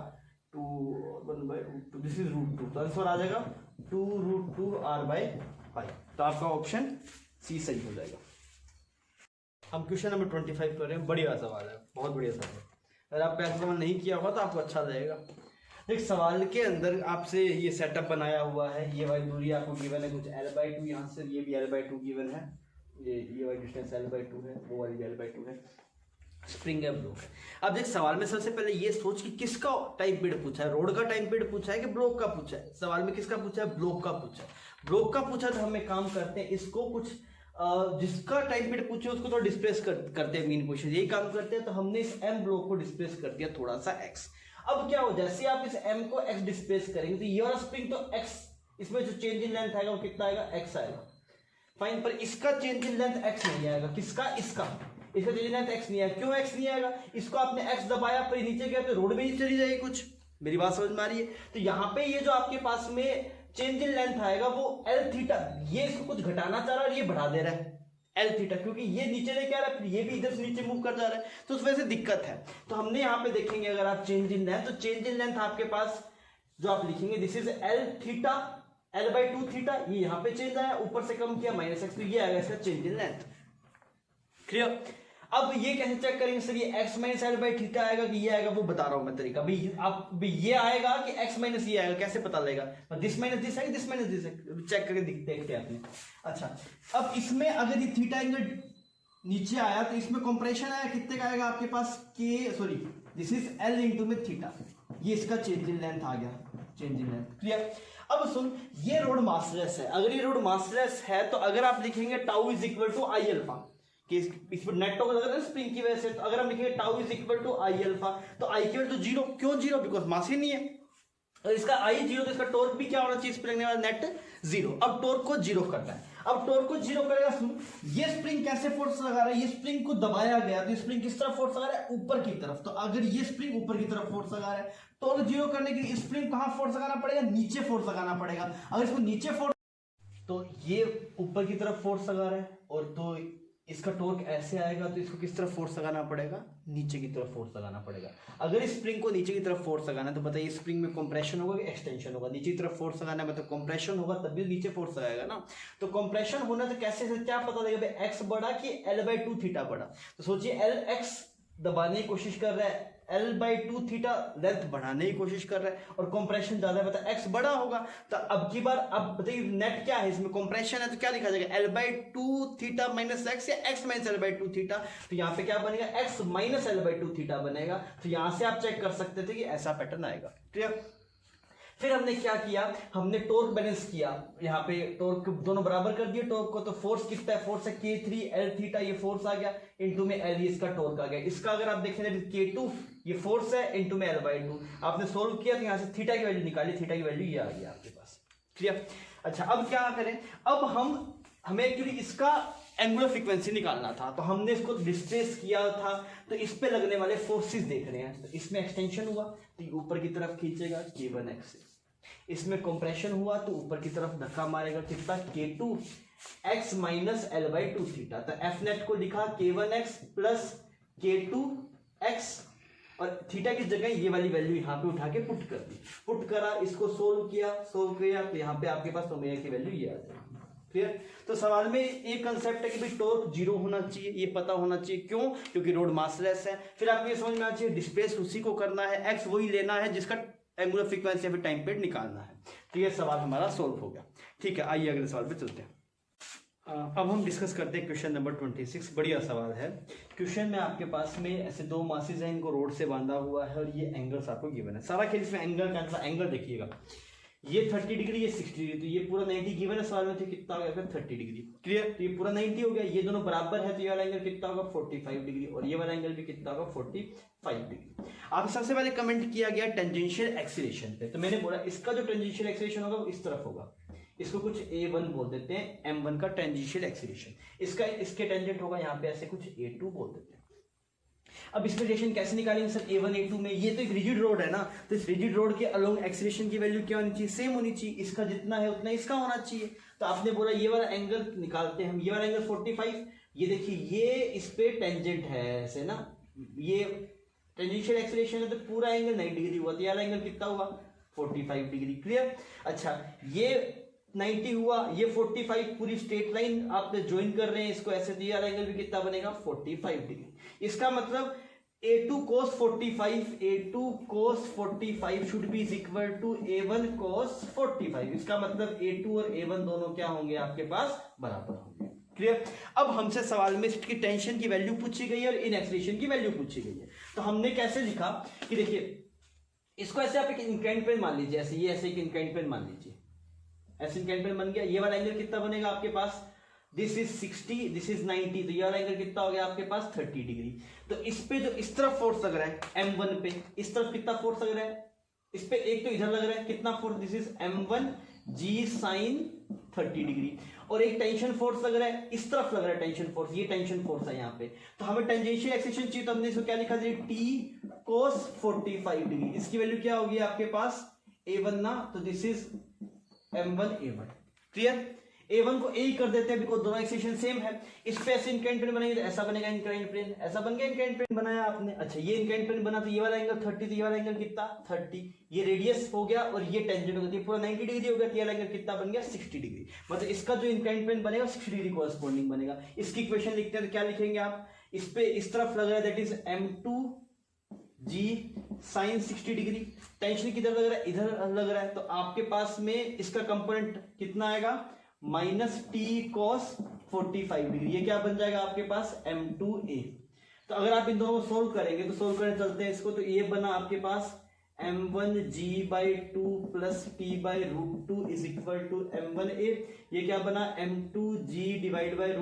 2/√2, दिस इज √2। तो आंसर आ जाएगा 2√2r बाय पाई। तो आपका ऑप्शन सी सही हो जाएगा। हम क्वेश्चन नंबर 25 कर रहे हैं। बढ़िया सवाल है, बहुत बढ़िया सवाल है। अगर आपका ऐसा सवाल नहीं किया होगा तो आपको अच्छा लगेगा। एक सवाल के अंदर आपसे ये सेटअप बनाया हुआ है, ये वाली दूरी आपको गिवन है कुछ l/2, यहाँ से ये भी l/2 गिवन है, ये वाली डिस्टेंस l/2 है, वो वाली l/2 है, स्प्रिंग है, ब्लॉक है। अब देख सवाल में सबसे पहले ये सोच कि किसका टाइम पीरियड पूछा है, रोड का टाइम पीरियड पूछा है कि ब्लॉक का पूछा है। सवाल में किसका पूछा है, ब्लॉक का पूछा है। ब्लॉक का पूछा तो हम एक काम करते हैं, इसको कुछ जिसका टाइम पीरियड पूछे उसको तो डिस्प्लेस करते हैं, मेन क्वेश्चन यही काम करते हैं। तो हमने इस m ब्लॉक को डिस्प्लेस कर दिया थोड़ा सा x। अब क्या हो, जैसे आप इस m को x डिस्प्लेस करेंगे तो ये वाला स्प्रिंग तो x, इसमें जो चेंज इन लेंथ आएगा वो कितना आएगा, x आएगा। फाइन, पर इसका चेंज इन लेंथ x नहीं आएगा। किसका, इसका चेंज इन लेंथ x नहीं आएगा। क्यों x नहीं आएगा, इसको आपने x दबाया पर नीचे गया तो रोड में ही चली जाएगी कुछ। मेरी बात समझ में आ रही है? तो यहाँ पे ये जो आपके पास में चेंज इन लेंथ आएगा वो l थीटा, ये इसको कुछ घटाना चाह रहा है और ये बढ़ा दे रहा है l थीटा, क्योंकि ये नीचे लेके आ रहा है, ये भी इधर से नीचे मूव कर जा रहा है, तो उस वजह से दिक्कत है। तो हमने यहाँ पे देखेंगे अगर आप चेंज इन लेंथ, तो चेंज इन लेंथ आपके पास जो आप लिखेंगे this is l theta, l/2 theta, ये यहाँ पे चेंज आया, ऊपर से कम किया -x, तो ये आएगा इसका चेंज इन लेंथ। क्लियर? अब ये कैसे चेक करेंगे सर, ये x - l/θ आएगा कि ये आएगा, वो बता रहा हूं मैं तरीका। अभी ये आएगा कि x - ये आएगा, कैसे पता लगेगा, दिस माइनस दिस है, दिस माइनस दिस है, चेक करके देखते हैं आपने। अच्छा, अब इसमें अगर ये थीटा एंगल नीचे आया तो इसमें कंप्रेशन आया, कितने का आएगा आपके पास, दिस इज l इंटू में थीटा, ये इसका चेंज इन लेंथ आ गया, चेंज इन लेंथ। क्लियर? अब सुन, ये रोड मासलेस है। अगर ये रोड मासलेस है तो अगर आप लिखेंगे tau is equal to I alpha, कि इस पर नेट टॉर्क लगा था स्प्रिंग की वजह से, तो अगर हम लिखेंगे tau is equal to I alpha, तो आई इक्वल टू 0। क्यों 0? बिकॉज मास ही नहीं है। और इसका आई 0 तो इसका टॉर्क भी क्या होना चाहिए, इस पर लगने वाला नेट 0। अब टॉर्क को 0 करना है। अब टॉर्क को 0 करेगा, सुन, ये स्प्रिंग कैसे फोर्स लगा रहा है, ये स्प्रिंग को दबाया गया तो स्प्रिंग किस तरफ फोर्स लगा रहा है, ऊपर की तरफ। तो अगर ये स्प्रिंग ऊपर की तरफ फोर्स लगा रहा है, टॉर्क 0 करने के लिए स्प्रिंग कहां फोर्स लगाना पड़ेगा, नीचे फोर्स लगाना पड़ेगा। अगर इसको नीचे फोर्स, तो ये ऊपर की तरफ फोर्स लगा रहा है, और तो इसका टॉर्क ऐसे आएगा, तो इसको किस तरफ फोर्स लगाना पड़ेगा, नीचे की तरफ फोर्स लगाना पड़ेगा। अगर स्प्रिंग को नीचे की तरफ फोर्स लगाना है तो बताइए स्प्रिंग में कंप्रेशन होगा कि एक्सटेंशन होगा, नीचे की तरफ फोर्स लगाना है मतलब कंप्रेशन होगा, तभी नीचे फोर्स लगाएगा ना। तो कंप्रेशन होना तो कैसे क्या पता लगेगा भाई, x बड़ा कि l/2 थीटा बड़ा। तो सोचिए lx दबाने की कोशिश कर रहा है, l/2 थीटा लेंथ बढ़ाने की कोशिश कर रहा है, और कंप्रेशन ज्यादा है, मतलब x बड़ा होगा। तो अब की बार, अब बताइए नेट क्या है, इसमें कंप्रेशन है तो क्या लिखा जाएगा, l/2 थीटा माइनस x या x माइनस l/2 थीटा। तो यहाँ पे क्या बनेगा, x माइनस l/2 थीटा बनेगा। तो यहाँ से आप चेक कर सकते थे कि ऐसा पैटर्न आएगा। क्लियर? फिर हमने क्या किया, हमने टॉर्क बैलेंस किया, यहाँ पे टॉर्क दोनों बराबर कर दिए टॉर्क को, तो फोर्स कितना है, फोर्स है K3 L थीटा, ये फोर्स आ गया, इनटू में L ये इसका टॉर्क आ गया। इसका अगर आप देखें K2 ये फोर्स है, इनटू में L/2 आपने सोल्व किया तो यहाँ से थीटा की वैल्यू निकाली, थीटा की वैल्यू ये आ गया आपके पास। क्लियर। अच्छा अब क्या करें, अब हमें एक्चुअली इसका एंगुलर फ्रीक्वेंसी निकालना था, तो हमने इसको डिस्प्लेस किया था, तो इस पे लगने वाले फोर्सेस देख रहे हैं। तो इसमें एक्सटेंशन हुआ तो ये ऊपर की तरफ खींचेगा K1x से, इसमें कंप्रेशन हुआ तो ऊपर की तरफ धक्का मारेगा कितना, K2x माइनस L/2 थीटा। तो F नेट को लिखा K1x प्लस K2x और थीटा की जगह ये वाली वैल्यू यहाँ पे उठा के पुट कर दी, पुट करा, इसको सोल्व किया तो यहाँ पे आपके पास ओमेगा की वैल्यू ये आ जाएगी। क्लियर। तो सवाल में एक कंसेप्ट है कि भाई टॉर्क 0 होना चाहिए, ये पता होना चाहिए, क्यों, क्योंकि रोड मासलेस है। फिर आपको ये समझ में आना चाहिए डिस्प्लेस उसी को करना है, एक्स वही लेना है जिसका एंगुलर फ्रीक्वेंसी या फिर टाइम पीरियड निकालना है। तो ये सवाल हमारा सोल्व हो गया। ठीक है, आइए अगले सवाल पे चलते हैं। अब हम डिस्कस करते हैं क्वेश्चन नंबर 26। बढ़िया सवाल है। क्वेश्चन में आपके पास में ऐसे दो मासेस हैं, इनको रोड से बांधा हुआ है और ये एंगल्स आपको गिवन है। सारा खेल इसमें एंगल का एंगल देखिएगा, ये 30 डिग्री, ये 60 डिग्री, तो ये पूरा 90 गिवन है सवाल में, तो कितना हो गया 30 डिग्री। क्लियर। तो ये पूरा 90 हो गया, ये दोनों बराबर है तो ये वाला एंगल कितना होगा 45 डिग्री और ये वाला एंगल भी कितना होगा 45 डिग्री। आप सबसे पहले कमेंट किया गया टेंजेंशियल एक्सीलरेशन पे, तो मैंने बोला इसका जो टेंजेंशियल एक्सीलरेशन होगा वो इस तरफ होगा, इसको कुछ A1 बोल देते हैं, M1 का टेंजेंशियल एक्सीलरेशन, इसका इसके टेंजेंट होगा यहाँ पे ऐसे कुछ A2 बोल देते हैं। अब इसमें रिलेशन कैसे निकालेंगे सर A1 A2 में, ये तो एक रिजिड रोड है ना, तो इस रिजिड रोड के अलोंग एक्सीलरेशन की वैल्यू क्या होनी चाहिए, सेम होनी चाहिए, इसका जितना है उतना इसका होना चाहिए। तो आपने बोला ये वाला एंगल निकालते हैं हम, ये वाला एंगल 45, ये देखिए ये इस पे टेंजेंट है ऐसे ना, ये टेंजेंशियल एक्सीलरेशन है तो पूरा एंगल 90 डिग्री हुआ, तो ये वाला एंगल कितना हुआ 45 डिग्री। क्लियर। अच्छा ये 90 हुआ, ये 45, पूरी स्ट्रेट लाइन आप ज्वाइन कर रहे हैं इसको ऐसे, तो ये वाला एंगल भी कितना बनेगा 45 डिग्री। इसका मतलब A2 cos 45, A2 cos 45 should be is equal to A1 cos 45। इसका मतलब A2 और A1 दोनों क्या होंगे आपके पास बराबर होंगे। क्लियर। अब हमसे सवाल में इसकी टेंशन की वैल्यू पूछी गई है और इन एक्सीलरेशन की वैल्यू पूछी गई है, तो हमने कैसे लिखा कि देखिए इसको ऐसे आप एक इंक्लाइंड प्लेन मान लीजिए, ऐसे ये ऐसे एक इंक्लाइंड प्लेन मान लीजिए, ऐसे इंक्लाइंड प्लेन बन गया। ये वाला एंगल कितना बनेगा आपके पास, दिस इज 60, दिस इज 90, तो ये वाला एंगल कितना हो गया आपके पास 30 डिग्री। तो इस पे जो इस तरफ फोर्स लग रहा है M1 पे, इस तरफ कितना फोर्स लग रहा है, इस पे एक तो इधर लग रहा है कितना force, this is M1 G sin 30 degree, और एक टेंशन फोर्स लग रहा है इस तरफ लग रहा है टेंशन फोर्स, ये टेंशन फोर्स है यहाँ पे। तो हमें टेंजेंशियल एक्सीलरेशन चाहिए, तो हमने इसको क्या लिखा T cos 45 डिग्री, इसकी वैल्यू क्या होगी आपके पास A1 ना, तो this is M1 A1। Clear. A1 को A ही कर देते हैं बिकॉज दोनों एक्सीलरेशन सेम है। इस पे ऐसे इंक्लाइंड प्लेन बनाएंगे तो ऐसा बनेगा इंक्लाइंड प्लेन, ऐसा बन गया इंक्लाइंड प्लेन बनाया आपने। अच्छा ये इंक्लाइंड प्लेन बना तो ये वाला एंगल 30, तो ये वाला एंगल कितना 30, ये रेडियस हो गया और ये टेंजेंट हो गया, पूरा 90 डिग्री हो गया, तो ये वाला एंगल कितना बन गया 60 डिग्री। मतलब इसका जो इंक्लाइंड प्लेन बनेगा 60 डिग्री कॉरेस्पॉन्डिंग बनेगा। इसकी इक्वेशन लिखते हैं तो क्या लिखेंगे आप, इस पे इस तरफ लग रहा है that is M2 G sin 60 degree, tension किधर लग रहा है इधर लग रहा है, तो आपके पास में इसका कंपोनेंट कितना आएगा -T cos 45 डिग्री, ये क्या बन जाएगा आपके पास M2A। तो अगर आप इन दोनों को सोल्व करेंगे तो सोल्व करने चलते हैं इसको, तो ये बना आपके पास M1G/2 plus T/√2 is equal to M1A, ये क्या बना M2G divide by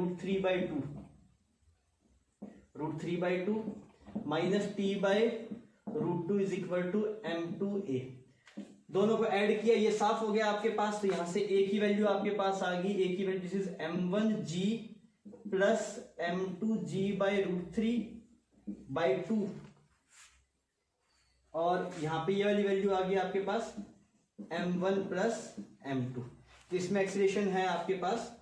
√3/2 minus T/√2 is equal to M2A। दोनों को ऐड किया, ये साफ हो गया आपके पास, तो यहां से A की वैल्यू आपके पास आ गई, A की value this is M1G plus M2G/√3/2, और यहां पे ये वाली वैल्यू आ गई आपके पास M1 प्लस M2। तो इसमें एक्सीलरेशन है आपके पास,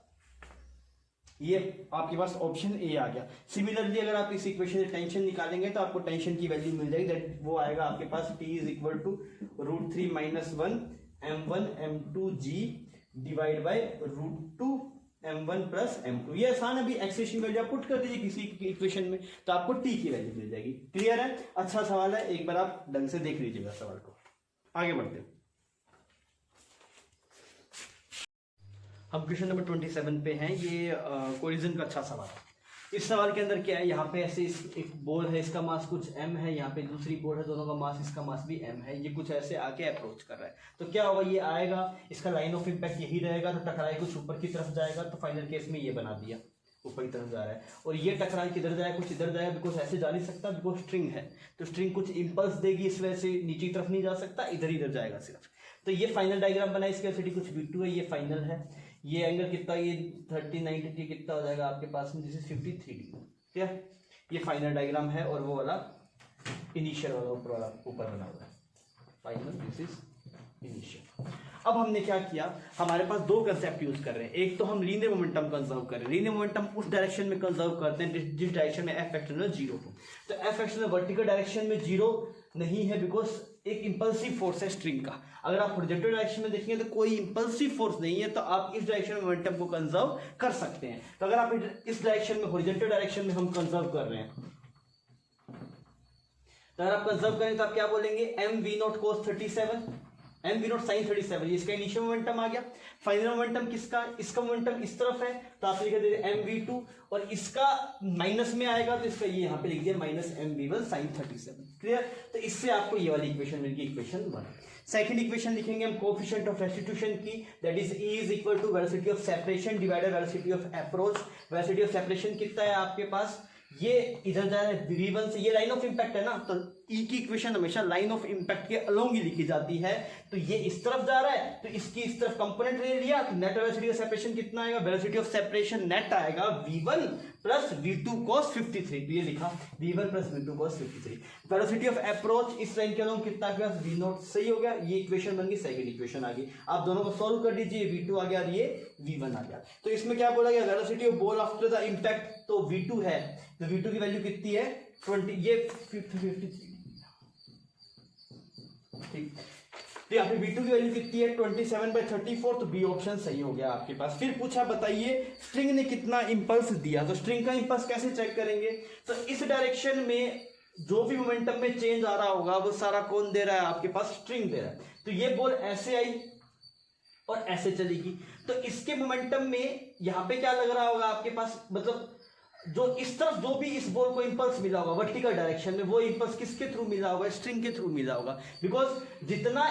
ये आपके पास ऑप्शन ए आ गया। सिमिलरली अगर आप इस इक्वेशन से टेंशन निकालेंगे तो आपको टेंशन की वैल्यू मिल जाएगी, दैट वो आएगा आपके पास T is equal to √3 - 1 M1 M2G divide by √2 M1 plus M2। ये आसान है, अभी एक्सीलरेशन वैल्यू आप पुट कर दीजिए किसी इक्वेशन में तो आपको T की वैल्यू मिल जाएगी। क्लियर है। अच्छा सवाल है, एक बार आप ढंग से देख लीजिएगा सवाल को। आगे बढ़ते हैं, हम क्वेश्चन नंबर 27 पे हैं। ये कोलिजन का अच्छा सवाल है। इस सवाल के अंदर क्या है, यहाँ पे ऐसे एक बॉल है, इसका मास कुछ m है, यहाँ पे दूसरी बॉल है, दोनों का मास, इसका मास भी m है, ये कुछ ऐसे आके अप्रोच कर रहा है, तो क्या होगा, ये आएगा, इसका लाइन ऑफ इम्पैक्ट यही रहेगा, तो टकराए कुछ ऊपर की तरफ जाएगा, तो फाइनल केस में ये बना दिया ऊपर की तरफ जा रहा है, और ये टकराए किधर जाए, कुछ इधर जाए, बिकॉज ऐसे जा नहीं सकता, बिकॉज स्ट्रिंग है, तो स्ट्रिंग कुछ इंपल्स देगी, इस वजह से नीचे की तरफ नहीं जा सकता, इधर जाएगा सिर्फ। तो ये फाइनल डायग्राम बना, इसकी वेलोसिटी कुछ v2 है, ये फाइनल है, ये एंगल कितना, ये 30 90 कितना हो जाएगा आपके पास में, दिस इज 53 डिग्री, ठीक है, ये फाइनल डायग्राम है, और वो वाला इनिशियल वाला ऊपर बना हुआ है, फाइनल दिस इज इनिशियल। अब हमने क्या किया, हमारे पास दो कंसेप्ट यूज कर रहे हैं, एक तो हम लीनियर मोमेंटम कंजर्व कर रहे हैं, लीनियर मोमेंटम उस डायरेक्शन में कंजर्व करते हैं जिस डायरेक्शन में एफ एक्सटर्नल 0 हो, तो एफ एक्सटर्नल वर्टिकल डायरेक्शन में 0 नहीं है, बिकॉज एक इंपल्सिव फोर्स है स्ट्रिंग का। अगर आप हॉरिजॉन्टल डायरेक्शन में देखेंगे तो कोई इंपल्सिव फोर्स नहीं है, तो आप इस डायरेक्शन में मोमेंटम को कंजर्व कर सकते हैं। तो अगर आप इस डायरेक्शन में, हॉरिजॉन्टल डायरेक्शन में हम कंजर्व कर रहे हैं, तो अगर आप कंजर्व करें तो आप क्या बोलेंगे, mv0 cos 37, mv0 sin 37, इसका इनिशियल मोमेंटम आ गया। फाइनल मोमेंटम किसका, इसका मोमेंटम इस तरफ है, तो आप लिख देते mv2, और इसका माइनस में आएगा, तो इसका ये यहाँ पे लिख दिया -mv1 sin 37, क्लियर। तो इससे आपको ये वाली इक्वेशन मिल गई, इक्वेशन 1। सेकंड इक्वेशन लिखेंगे हम कोएफिशिएंट ऑफ रेस्टिट्यूशन की, that is E is equal to velocity of separation divided velocity of approach. Velocity of separation कितना है आपके पास, ये इधर जा रहा है v1 से, ये लाइन ऑफ इम्पैक्ट है ना, तो E की इक्वेशन हमेशा लाइन ऑफ इम्पैक्ट के अलोंग ही लिखी जाती है, तो ये इस तरफ जा रहा है, तो इसकी इस तरफ कंपोनेंट ले लिया, तो नेट वेलोसिटी ऑफ सेपरेशन कितना आएगा, वेलोसिटी ऑफ सेपरेशन नेट आएगा v1 प्लस v2 cos 53, तो ये लिखा v1 plus v2 cos 53। Velocity of approach इस लाइन के अलोंग कितना आ गया, v0, सही हो गया, ये इक्वेशन बन गई, सेकंड इक्वेशन आ गई। आप दोनों को सोल्व कर दीजिए, v2 आ गया और ये v1 आ गया। तो इसमें क्या बोला गया, velocity of ball after the impact, तो v2 है, तो v2 की वैल्यू कितनी है 20, ये 53, ठीक, तो यहाँ पे v2 की वैल्यू कितनी है 27/34, तो बी ऑप्शन सही हो गया आपके पास। फिर पूछा बताइए स्ट्रिंग ने कितना इंपल्स दिया, तो स्ट्रिंग का इंपल्स कैसे चेक करेंगे, तो इस डायरेक्शन में जो भी मोमेंटम में चेंज आ रहा होगा वो सारा कौन दे रहा है, आपके पास स्ट्रिंग दे रहा है। तो ये बॉल ऐसे आई और ऐसे चलेगी, तो इसके मोमेंटम में यहाँ पे क्या लग रहा होगा आपके पास, मतलब जो इस तरफ जो भी इस बॉल को इंपल्स मिला होगा वर्टिकल डायरेक्शन में, वो इंपल्स किसके थ्रू मिला होगा, स्ट्रिंग के थ्रू मिला होगा, बिकॉज जितना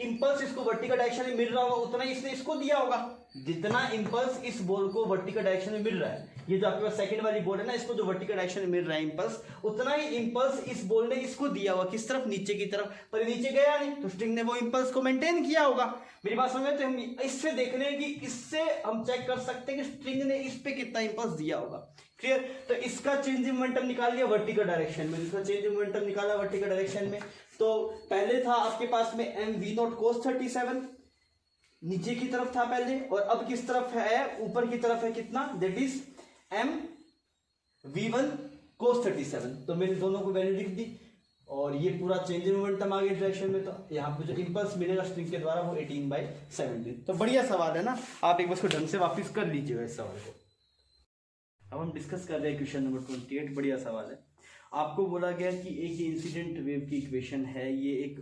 इंपल्स इसको वर्टिकल डायरेक्शन में मिल रहा होगा उतना ही इसने इसको दिया होगा। जितना इंपल्स इस बॉल को वर्टिकल डायरेक्शन में मिल रहा है, ये जो आपके पास सेकंड वाली बॉल है ना, इसको जो वर्टिकल डायरेक्शन में मिल रहा है इंपल्स, उतना ही इंपल्स इस बॉल ने इसको दिया होगा, किस तरफ, नीचे की तरफ, पर नीचे गया नहीं, तो स्ट्रिंग ने वो इंपल्स को मेंटेन किया होगा। मेरी बात समझ, तो हम इससे देख रहे हैं कि इससे हम चेक कर सकते हैं कि स्ट्रिंग ने इस पे कितना इंपल्स दिया होगा, क्लियर। तो इसका चेंज इन मोमेंटम निकाल लिया वर्टिकल डायरेक्शन में, इसका चेंज इन मोमेंटम निकाला वर्टिकल डायरेक्शन में, तो पहले था आपके पास में mv0 cos 37, नीचे की तरफ था पहले, और अब किस तरफ है, ऊपर की तरफ है, कितना, दैट इज mv1 cos 37, तो मैंने दोनों को वैल्यू लिख दी, और ये पूरा चेंज इन मोमेंटम आ गया डायरेक्शन में, तो यहाँ पे जो इंपल्स मिलेगा स्ट्रिंग के द्वारा वो 18/17। तो बढ़िया सवाल है ना, आप एक बार इसको ढंग से वापस कर लीजिएगा इस सवाल को। अब हम डिस्कस कर रहे हैं क्वेश्चन नंबर 28, बढ़िया सवाल है। आपको बोला गया कि एक इंसिडेंट वेव की इक्वेशन है, ये एक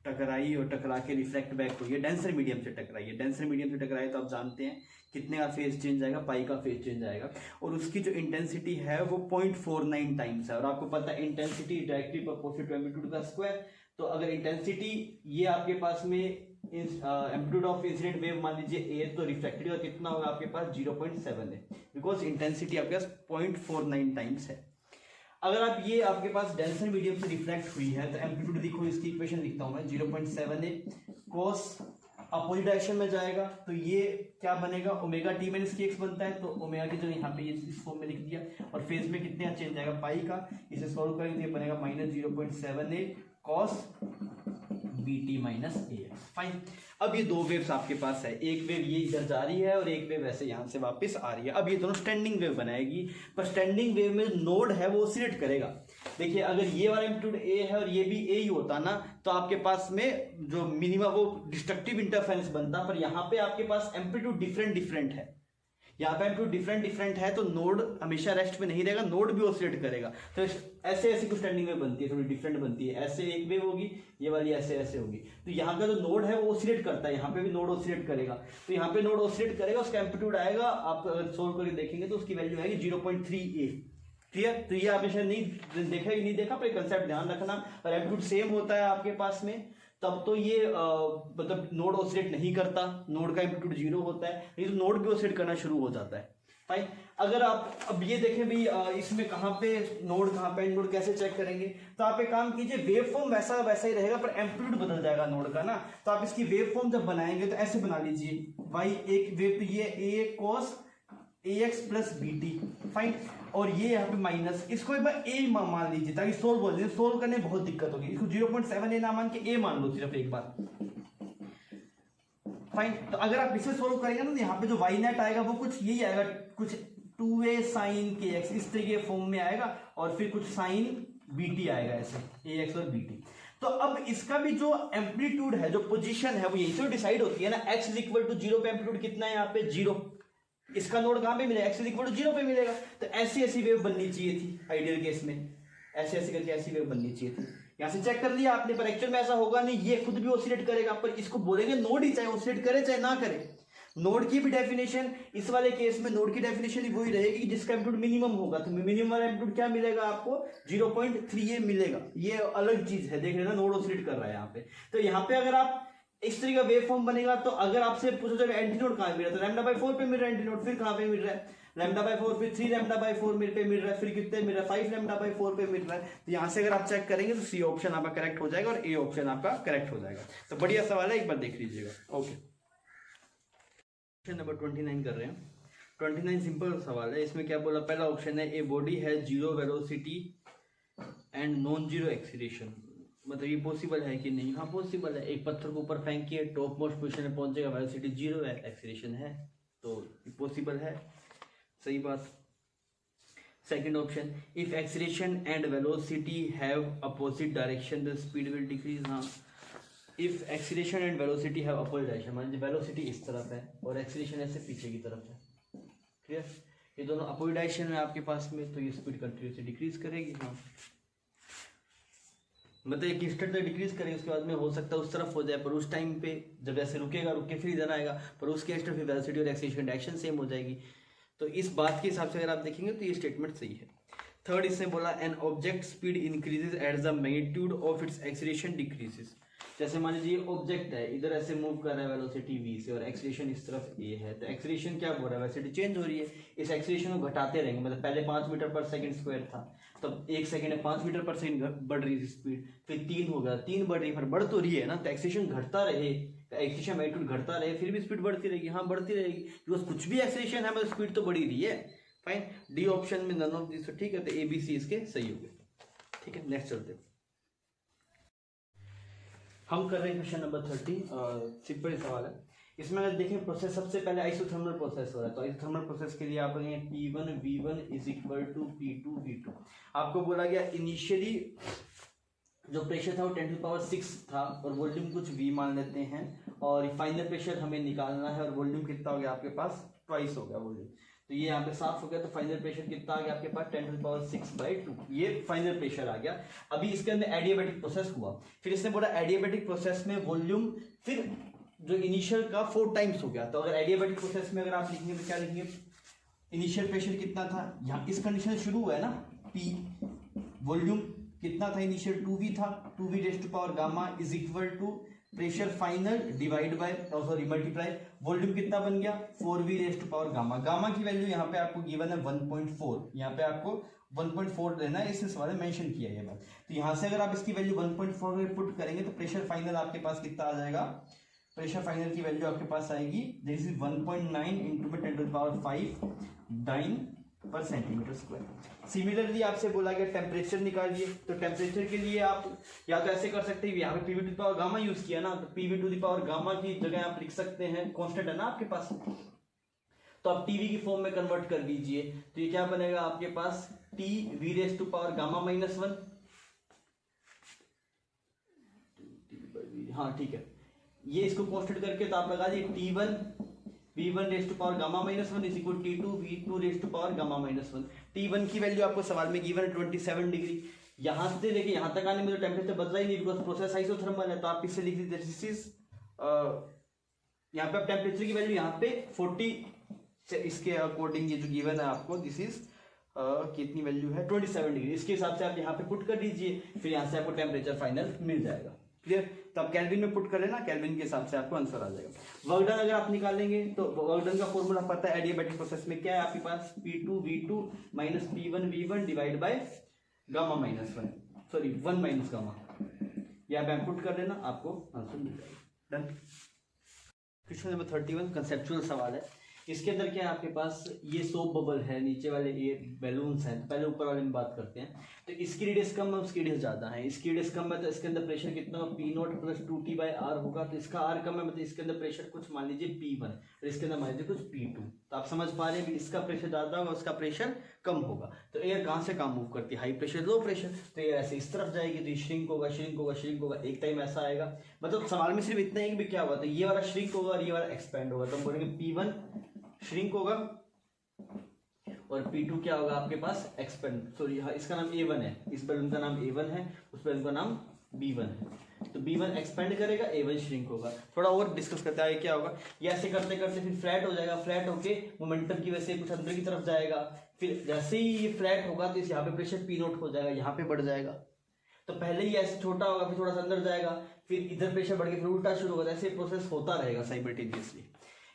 टकराई और टकरा के रिफ्लेक्ट बैक हुई है, डेंसर मीडियम से टकराई है, डेंसर मीडियम से टकराई तो आप जानते हैं कितने का फेज चेंज आएगा, पाई का फेज चेंज आएगा, और उसकी जो इंटेंसिटी है वो 0.49 टाइम्स है, और आपको पता है intensity directly proportional to amplitude का स्क्वायर। तो अगर इंटेंसिटी ये आपके पास में एम्पलीट्यूड ऑफ इंसिडेंट वेव मान लीजिए a, तो रिफ्लेक्टेड का कितना होगा आपके पास 0.7 है, बिकॉज इंटेंसिटी आपके पास 0.49 टाइम्स है। अगर आप ये आपके पास डेंसर मीडियम से रिफ्लेक्ट हुई है, तो एम्पलीट्यूड देखो, इसकी इक्वेशन लिखता हूं मैं, 0.7 है, cos अपोजिट डायरेक्शन में जाएगा तो ये क्या बनेगा, ओमेगा टी माइनस के एक्स बनता है, तो ओमेगा की जो यहाँ पे इस फॉर्म में लिख दिया, और फेज में कितने चेंज आएगा पाई का, इसे सॉल्व करेंगे बनेगा -0.78 cos bt minus ax, fine. अब ये दो वेव्स आपके पास है, एक वेव ये इधर जा रही है और एक वेव ऐसे यहाँ से वापस आ रही है। अब ये दोनों स्टैंडिंग वेव बनाएगी, पर स्टैंडिंग वेव में नोड है वो ऑसिलेट करेगा। देखिए अगर ये वाला एम्पलीट्यूड a है और ये भी a ही होता ना, तो आपके पास में जो मिनिमम वो डिस्ट्रक्टिव इंटरफेरेंस बनता, पर यहाँ पे आपके पास एम्पलीट्यूड डिफरेंट है, यहाँ पे एम्पलीट्यूड डिफरेंट डिफरेंट है तो नोड हमेशा रेस्ट में नहीं रहेगा, नोड भी ऑसिलेट करेगा। तो ऐसे ऐसे कुछ टर्निंग वेव बनती है, थोड़ी डिफरेंट बनती है। ऐसे एक वेव होगी, ये वाली ऐसे ऐसे होगी। तो यहाँ का जो नोड है वो ऑसिलेट करता है, यहाँ पे भी नोड ऑसिलेट करेगा। तो यहाँ पे नोड ऑसिलेट करेगा, उसका एम्पलीट्यूड आएगा, आप अगर सोल्व करके देखेंगे तो उसकी वैल्यू आएगी 0.3A। क्लियर? तो ये आपने शायद नहीं देखा ही नहीं देखा, पर कंसेप्ट ध्यान रखना। और एम्पलीट्यूड सेम होता है आपके पास में तब तो ये मतलब नोड ऑसिलेट नहीं करता, नोड का एम्पलीट्यूड 0 होता है, नहीं तो नोड भी ऑसिलेट करना शुरू हो जाता है। फाइन। अगर आप अब ये देखें भी इसमें कहाँ पे नोड कहाँ पे नोड कैसे चेक करेंगे, तो आप एक काम कीजिए, वेव फॉर्म वैसा वैसा ही रहेगा पर एम्पलीट्यूड बदल जाएगा नोड का ना। तो आप इसकी वेव फॉर्म जब बनाएंगे तो ऐसे बना लीजिए, वाई एक वेव, तो ये a cos ax plus bt। Fine. और ये यहाँ पे माइनस, इसको एक बार a मान लीजिए ताकि सोल्व हो जाए, सोल्व करने में बहुत दिक्कत होगी। इसको 0.7a ना मान के a मान लो सिर्फ एक बार। फाइन। तो अगर आप इसे सोल्व करेंगे ना, यहाँ पे जो y नेट आएगा वो कुछ यही आएगा, कुछ 2a sin kx इस तरीके के फॉर्म में आएगा, और फिर कुछ sin bt आएगा ऐसे, ax और bt। तो अब इसका भी जो एम्पलीट्यूड है, जो पोजीशन है, वो यही से डिसाइड होती है ना। x इज इक्वल टू 0 पे एम्पलीट्यूड कितना है यहाँ पे 0, इसका नोड कहां पे मिलेगा, x इज इक्वल टू 0 पे मिलेगा। तो ऐसी ऐसी वेव बननी चाहिए थी आइडियल केस में, ऐसे ऐसे करके ऐसी वेव बननी चाहिए थी। यहां से चेक कर लिया आपने, पर एक्चुअल में ऐसा होगा नहीं, ये खुद भी ऑसिलेट करेगा, पर इसको बोलेंगे नोड ही चाहे ऑसिलेट करे चाहे ना करे। नोड की भी डेफिनेशन इस वाले केस में, नोड की डेफिनेशन ही वही रहेगी कि जिसका एम्पलीट्यूड मिनिमम होगा। तो मिनिमम वाला एम्पलीट्यूड क्या मिलेगा आपको, 0.3a मिलेगा। ये अलग चीज है, देख रहे ना, नोड ऑसिलेट कर रहा है यहाँ पे। तो यहाँ पे अगर आप इस तरीके का वेव फॉर्म बनेगा, तो अगर आपसे पूछो जब एंटीनोड कहां मिल रहा है, तो λ/4 पे मिल रहा है एंटीनोड, फिर कहां पे मिल रहा है λ/4, फिर 3 λ/4 पे मिल रहा है, फिर कितने मिल रहा है 5 λ/4 पे मिल रहा है। तो यहां से अगर आप चेक करेंगे तो सी ऑप्शन आपका करेक्ट हो जाएगा और ए ऑप्शन आपका करेक्ट हो जाएगा। तो बढ़िया सवाल है, एक बार देख लीजिएगा। ओके, क्वेश्चन नंबर 29 कर रहे हैं। 29 सिंपल सवाल है। इसमें क्या बोला, पहला ऑप्शन है ए बॉडी है 0 velocity and non zero acceleration. मतलब ये पॉसिबल है कि नहीं? हाँ पॉसिबल है। एक पत्थर को ऊपर फेंकिए, टॉप मोस्ट पोजीशन में पहुंचेगा, वेलोसिटी 0 है, एक्सीलरेशन है, तो पॉसिबल है, सही बात। Second option, if acceleration and velocity have opposite direction the speed will decrease. हाँ, if acceleration and velocity have opposite direction, मान लीजिए वेलोसिटी इस तरफ है और एक्सीलरेशन ऐसे पीछे की तरफ है, क्लियर? ये दोनों अपोजिट डायरेक्शन में आपके पास में, तो ये स्पीड कंटिन्यूसली डिक्रीज करेगी। हाँ, मतलब एक इंस्टेंट तक डिक्रीज करेगी, उसके बाद में हो सकता है उस तरफ हो जाए, पर उस टाइम पे जब ऐसे रुकेगा, रुक के फिर इधर आएगा, पर उसके इंस्टेंट फिर वेलोसिटी और एक्सीलरेशन डायरेक्शन सेम हो जाएगी। तो इस बात के हिसाब से अगर आप देखेंगे तो ये स्टेटमेंट सही है। थर्ड, इसने बोला an object speed increases at the magnitude of its acceleration decreases. जैसे मान लीजिए ऑब्जेक्ट है, इधर ऐसे मूव कर रहा है वेलोसिटी v से और एक्सीलरेशन इस तरफ a है, तो एक्सीलरेशन क्या हो रहा है, वेलोसिटी चेंज हो रही है। इस एक्सीलरेशन को घटाते रहेंगे, मतलब पहले 5 मीटर पर सेकंड स्क्वायर था, तब 1 सेकंड में 5 मीटर पर सेकंड बढ़ रही थी स्पीड, फिर 3 हो गया, 3 बढ़ रही, पर बढ़ तो रही है ना, तो एक्सीलरेशन घटता रहे, एक्सीलरेशन मैग्नीट्यूड घटता रहे, फिर भी स्पीड बढ़ती रहेगी। हाँ बढ़ती रहेगी, बिकॉज कुछ भी एक्सीलरेशन है मतलब स्पीड तो बढ़ ही रही है। फाइन, डी ऑप्शन में नन ऑफ दिस, ठीक है, तो ए बी सी इसके सही हो गए। ठीक है, नेक्स्ट चलते हैं। हम कर रहे हैं क्वेश्चन नंबर 30। सिंपल सवाल है। इसमें अगर देखें प्रोसेस, सबसे पहले आइसोथर्मल प्रोसेस हो रहा है, तो आइसोथर्मल प्रोसेस के लिए आप लेंगे P1 V1 is equal to P2 V2। आपको बोला गया इनिशियली जो प्रेशर था वो 10⁶ था और वॉल्यूम कुछ V मान लेते हैं, और फाइनल प्रेशर हमें निकालना है और वॉल्यूम कितना हो गया आपके पास, ट्वाइस हो गया वॉल्यूम। तो ये यहाँ पे साफ हो गया, तो फाइनल प्रेशर कितना आ गया आपके पास 10⁶/2, ये फाइनल प्रेशर आ गया। अभी इसके अंदर एडियाबैटिक प्रोसेस हुआ, फिर इसने बोला एडियाबैटिक प्रोसेस में वॉल्यूम फिर जो इनिशियल का 4 टाइम्स हो गया। तो अगर एडियाबैटिक प्रोसेस में अगर आप लिखेंगे तो क्या लिखेंगे, इनिशियल प्रेशर कितना था, यहाँ इस कंडीशन से शुरू हुआ है ना, P वॉल्यूम कितना था इनिशियल 2V था, 2V raise to power gamma is equal to pressure final divide by sorry multiply volume कितना बन गया 4V raise to power gamma. Gamma की वैल्यू यहाँ पे आपको गिवन है 1.4, यहाँ पे आपको 1.4 लेना है, इस सवाल में मेंशन किया है ये बात। तो यहाँ से अगर आप इसकी वैल्यू 1.4 में पुट करेंगे तो प्रेशर फाइनल आपके पास कितना आ जाएगा, प्रेशर फाइनल की वैल्यू आपके पास आएगी दिस इज 1.9 इंटू 10⁵ डाइन पर सेंटीमीटर स्क्वायर। सिमिलरली आपसे बोला गया टेम्परेचर निकालिए, तो टेम्परेचर के लिए आप या तो ऐसे कर सकते हैं, यहाँ पे PV to the power gamma use किया ना, तो PV to the power gamma की जगह आप लिख सकते हैं, कांस्टेंट है ना आपके पास, तो आप टीवी की फॉर्म में कन्वर्ट कर दीजिए। तो ये क्या बनेगा आपके पास T V raise to power gamma -1, हाँ ठीक है, ये इसको कांस्टेंट करके तो आप लगा दिए T1 v1 raise to power gamma minus 1 is equal T2 v2 raise to power gamma minus 1। T1 की वैल्यू आपको सवाल में गिवन है 27 डिग्री। यहाँ से लेके यहाँ तक आने में तो टेम्परेचर बदला ही नहीं, बिकॉज प्रोसेस आइसोथर्मल है, तो आप इससे लिख दीजिए दिस इज यहाँ पे आप टेम्परेचर की वैल्यू यहाँ पे 40 से इसके अकॉर्डिंग ये जो गिवन है आपको दिस इज कितनी वैल्यू है 27 डिग्री, इसके हिसाब से आप यहाँ पे पुट कर दीजिए, फिर यहाँ से आपको टेम्परेचर फाइनल मिल जाएगा। क्लियर? तो आप केल्विन में पुट करें ना, केल्विन के हिसाब से आपको आंसर आ जाएगा। वर्क डन अगर आप निकालेंगे तो वर्क डन का फॉर्मूला पता है, एडियाबैटिक प्रोसेस में क्या है आपके पास P2 V2 minus P1 V1 divide by gamma minus 1, sorry 1 minus gamma, यहाँ पे पुट कर देना, आपको आंसर मिल जाएगा। डन। क्वेश्चन नंबर 31 कंसेप्चुअल सवाल है। इसके अंदर क्या है आपके पास, ये सोप बबल है, नीचे वाले ये बैलून्स हैं, तो पहले ऊपर वाले में बात करते हैं। तो इसकी रेडियस कम है, उसकी रेडियस ज्यादा है। इसकी रेडियस कम है तो इसके अंदर प्रेशर कितना होगा, P not plus 2T by R होगा। तो इसका R कम है मतलब इसके अंदर प्रेशर कुछ मान लीजिए P1 और इसके अंदर मान लीजिए कुछ P2। तो आप समझ पा रहे हैं इसका प्रेशर ज्यादा होगा, उसका प्रेशर कम होगा। तो एयर कहाँ से कहाँ मूव करती है, हाई प्रेशर लो प्रेशर, तो एयर ऐसे इस तरफ जाएगी, तो श्रिंक होगा श्रिंक होगा श्रिंक होगा, एक टाइम ऐसा आएगा। मतलब सवाल में सिर्फ इतना ही कि क्या हुआ, तो ये वाला श्रिंक होगा और ये वाला एक्सपेंड होगा। तो हम बोलेंगे P1 श्रिंक होगा और P2 क्या होगा आपके पास एक्सपेंड, सॉरी हाँ इसका नाम A1 है, इस बैलून का नाम A1 है, उस बैलून का नाम B1 है। तो B1 एक्सपेंड करेगा, A1 श्रिंक होगा। थोड़ा और डिस्कस करते हैं क्या होगा, ये ऐसे करते करते फिर फ्लैट हो जाएगा, फ्लैट होके मोमेंटम की वजह से कुछ अंदर की तरफ जाएगा, फिर जैसे ही ये फ्लैट होगा तो यहाँ पे प्रेशर P नोट हो जाएगा, यहाँ पे बढ़ जाएगा। तो पहले ही ऐसे छोटा होगा, फिर थोड़ा सा अंदर जाएगा, फिर इधर प्रेशर बढ़ के फिर उल्टा शुरू होगा, ऐसे प्रोसेस होता रहेगा साइमल्टेनियसली।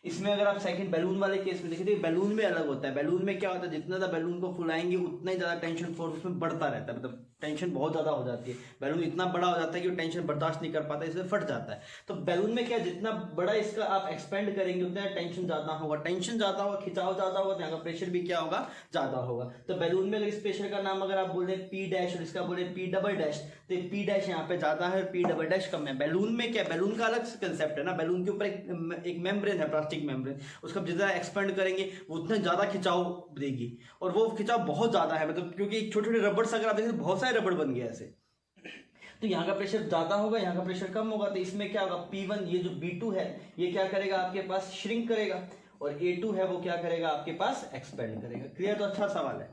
इसमें अगर आप सेकंड बैलून वाले केस में देखें तो बैलून में अलग होता है। बैलून में क्या होता है, जितना ज्यादा बैलून को फुलाएंगे उतना ही ज्यादा टेंशन फोर्स उसमें बढ़ता रहता है, मतलब टेंशन बहुत ज्यादा हो जाती है। बैलून इतना बड़ा हो जाता है कि वो टेंशन बर्दाश्त नहीं कर पाता, इसमें फट जाता है। तो बैलून में क्या, जितना बड़ा इसका आप एक्सपेंड करेंगे उतना टेंशन ज्यादा होगा, टेंशन ज्यादा होगा, खिंचाव ज्यादा होगा, तो यहाँ का प्रेशर भी क्या होगा, ज्यादा होगा। तो बैलून में अगर इस प्रेशर का नाम अगर आप बोले P डैश और इसका बोले P डबल डैश, तो P डैश यहाँ पे ज्यादा है और P डबल डैश कम है। बैलून में क्या, बैलून का अलग कंसेप्ट है ना, बैलून के ऊपर एक मेम्ब्रेन है, प्लास्टिक मेम्ब्रेन, उसका जितना एक्सपेंड करेंगे उतना ज्यादा खिंचाव देगी, और वो खिंचाव बहुत ज्यादा है, मतलब क्योंकि छोटे छोटे रबड़ अगर आप देखें बहुत सारे रबड़ बन गए ऐसे, तो यहाँ का प्रेशर ज्यादा होगा, यहाँ का प्रेशर कम होगा। तो इसमें क्या होगा, P1 ये जो B2 है ये क्या करेगा आपके पास, श्रिंक करेगा, और A2 है वो क्या करेगा आपके पास, एक्सपेंड करेगा। क्लियर? तो अच्छा सवाल है,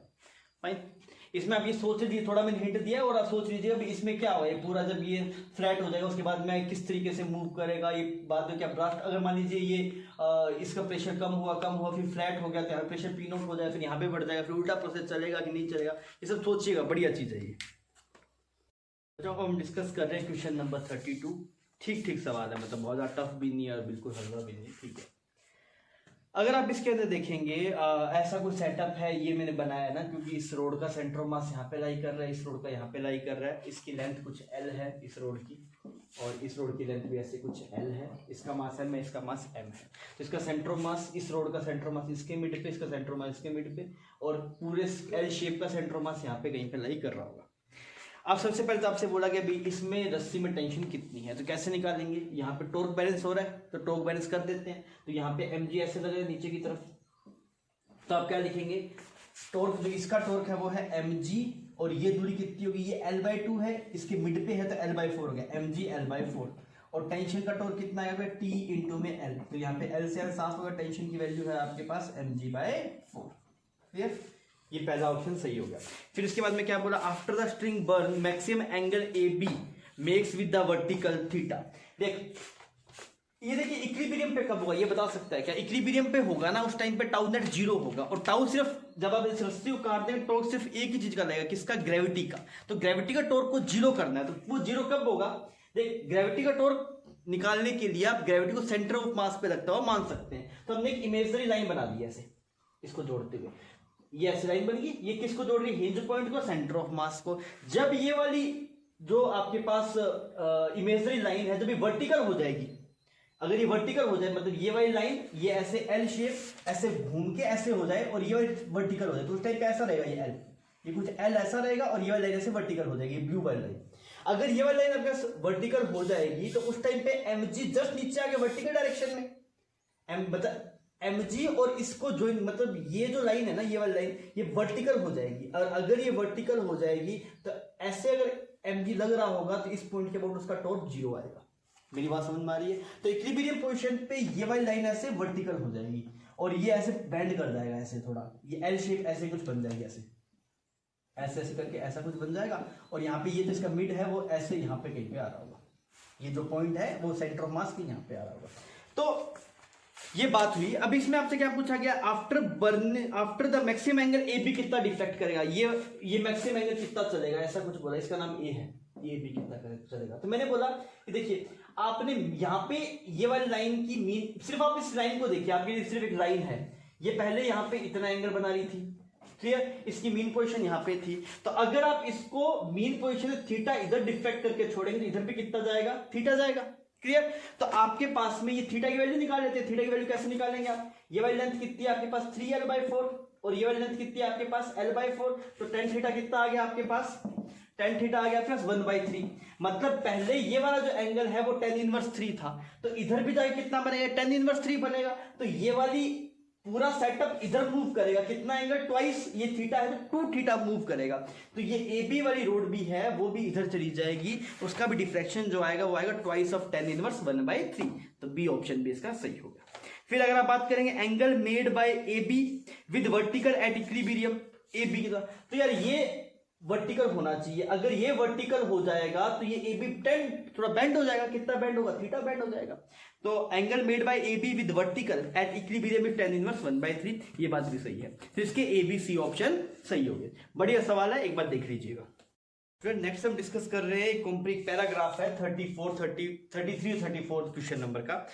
फाइन। इसमें आप ये सोच लीजिए, थोड़ा मैंने हिंट दिया और आप सोच लीजिए अभी इसमें क्या होगा, ये पूरा जब ये फ्लैट हो जाएगा उसके बाद में किस तरीके से मूव करेगा, ये बाद में क्या ब्रास्ट, अगर मान लीजिए ये इसका प्रेशर कम हुआ फिर फ्लैट हो गया तो यहाँ प्रेशर P नोट हो जाए, फिर यहाँ पे बढ़ जाएगा, फिर उल्टा प्रोसेस चलेगा कि नहीं चलेगा, ये सब सोचिएगा, बढ़िया चीज है ये। जो हम डिस्कस कर रहे हैं क्वेश्चन नंबर 32, ठीक ठीक सवाल है, मतलब बहुत ज़्यादा टफ भी नहीं है और बिल्कुल हल्का भी नहीं, ठीक है। अगर आप इसके अंदर देखेंगे ऐसा कुछ सेटअप है, ये मैंने बनाया ना, क्योंकि इस रोड का सेंटर ऑफ मास यहाँ पे लाई कर रहा है, इस रोड का यहाँ पे लाई कर रहा है, इसकी लेंथ कुछ L है इस रोड की, और इस रोड की लेंथ भी ऐसे कुछ L है, इसका मास M है, इसका मास M है। तो इसका सेंटर ऑफ मास, इस रोड का सेंटर ऑफ मास इसके मिड पे, इसका सेंटर ऑफ मास इसके मिड पे, और पूरे L शेप का सेंटर ऑफ मास यहाँ पे कहीं पे लाई कर रहा होगा। आप सबसे पहले तो आपसे बोला कि अभी इसमें रस्सी में टेंशन कितनी है, तो कैसे निकालेंगे, यहाँ पे टॉर्क बैलेंस हो रहा है तो टॉर्क बैलेंस कर देते हैं। तो यहाँ पे mg ऐसे लगे नीचे की तरफ, तो आप क्या लिखेंगे, टॉर्क जो इसका टॉर्क है वो है mg, और ये दूरी कितनी होगी, ये L/2 है, इसके मिड पे है तो L/4 हो गया, mg L/4, और टेंशन का टॉर्क कितना आएगा, T इंटू में L, तो यहाँ पे L से L साफ होगा, टेंशन की वैल्यू है आपके पास mg/4। क्लियर? ये पहला ऑप्शन सही हो गया। फिर इसके बाद में क्या बोला, after the string burn maximum angle AB makes with the vertical theta. देख ये देखिए इक्विलिब्रियम पे कब होगा, ये बता सकता है क्या, इक्विलिब्रियम पे होगा ना, उस टाइम पे टाउ नेट 0 होगा, और टाउ सिर्फ जब आप इस रस्सी को काटते हैं टॉर्क सिर्फ एक ही चीज का लगेगा, किसका, ग्रेविटी का। तो ग्रेविटी का टॉर्क को 0 करना है, तो वो 0 कब होगा, देख ग्रेविटी का टॉर्क निकालने के लिए आप ग्रेविटी को सेंटर ऑफ मास पे रखता हुआ मान सकते हैं। तो हमने एक इमेजनरी लाइन बना दी ऐसे, इसको जोड़ते हुए ये ऐसी लाइन बन गई, ये किसको जोड़ रही है, हिंज पॉइंट को, सेंटर ऑफ मास को। जब ये वाली जो आपके पास इमेजनरी लाइन है जब ये वर्टिकल हो जाएगी, अगर ये वर्टिकल हो जाए मतलब ये वाली लाइन ये ऐसे L शेप ऐसे घूम के ऐसे हो जाए और ये वाली वर्टिकल हो जाए, तो उस टाइप कैसा रहेगा, ये L, ये कुछ L ऐसा रहेगा और ये वाली लाइन ऐसे वर्टिकल हो जाएगी, ब्लू वाली लाइन। अगर ये वाली लाइन आपके वर्टिकल हो जाएगी तो उस टाइम पे mg जस्ट नीचे आके वर्टिकल डायरेक्शन में mg और इसको ज्वाइन, मतलब ये जो लाइन है ना, ये वाली लाइन ये वर्टिकल हो जाएगी, और अगर ये वर्टिकल हो जाएगी तो ऐसे अगर mg लग रहा होगा तो इस पॉइंट के अबाउट उसका टॉर्क 0 आएगा। मेरी बात समझ में आ रही है? तो इक्विलिब्रियम पोजीशन पे ये वाली लाइन ऐसे वर्टिकल हो जाएगी और ये ऐसे बेंड कर जाएगा, ऐसे थोड़ा ये एल शेप ऐसे कुछ बन जाएगी, ऐसे ऐसे ऐसे करके ऐसा कुछ बन जाएगा। और यहाँ पे ये जो इसका मिड है वो ऐसे यहाँ पे कहीं पे आ रहा होगा, ये जो पॉइंट है वो सेंटर ऑफ मास के यहाँ पे आ रहा होगा। तो ये बात हुई। अब इसमें आपसे क्या पूछा गया, after the maximum angle A B कितना डिफ्लेक्ट करेगा, ये मैक्सिमम एंगल कितना चलेगा, ऐसा कुछ बोला, इसका नाम ए है, ये बी कितना चलेगा। तो मैंने बोला कि देखिए आपने यहाँ पे ये वाली लाइन की मीन, सिर्फ आप इस लाइन को देखिए, आपके लिए सिर्फ एक लाइन है, ये पहले यहाँ पे इतना एंगल बना रही थी, क्लियर, इसकी मीन पोजीशन यहाँ पे थी। तो अगर आप इसको मीन पोजीशन थीटा इधर डिफ्लेक्ट करके छोड़ेंगे तो इधर पे कितना जाएगा, थीटा जाएगा, क्लियर। तो आपके पास में ये थीटा की वैल्यू निकाल लेते हैं। थीटा की वैल्यू कैसे निकालेंगे आप, ये वाली लेंथ कितनी है आपके पास 3l/4 और ये वाली लेंथ कितनी है आपके पास l/4, तो tan थीटा कितना आ गया आपके पास, tan थीटा आ गया प्लस 1/3। मतलब पहले ये वाला जो एंगल है वो tan इनवर्स 3 था, तो इधर भी जाके कितना बनेगा, tan इनवर्स 3 बनेगा। तो ये वाली पूरा सेटअप इधर मूव करेगा, कितना एंगल, ट्वाइस, ये थीटा है तो 2 थीटा मूव करेगा। तो ये ए बी वाली रोड भी है वो भी इधर चली जाएगी, उसका भी डिफ्लेक्शन जो आएगा वो आएगा ट्वाइस ऑफ tan इनवर्स 1/3। तो बी ऑप्शन भी इसका सही होगा। फिर अगर आप बात करेंगे angle made by A B with vertical at equilibrium A B की, तो यार ये वर्टिकल होना चाहिए। अगर ये वर्टिकल हो जाएगा तो ये ए बी 10 थोड़ा बेंड हो जाएगा, कितना बेंड होगा, थीटा बेंड हो जाएगा। तो angle made by A B with vertical at equilibrium with tan inverse 1/3, ये बात भी सही है। तो इसके ए बी सी ऑप्शन सही हो गए। बढ़िया सवाल है, एक बार देख लीजिएगा। फिर नेक्स्ट हम डिस्कस कर रहे हैं कॉम्प्लीट पैराग्राफ है 33 और 34 क्वेश्चन नंबर का।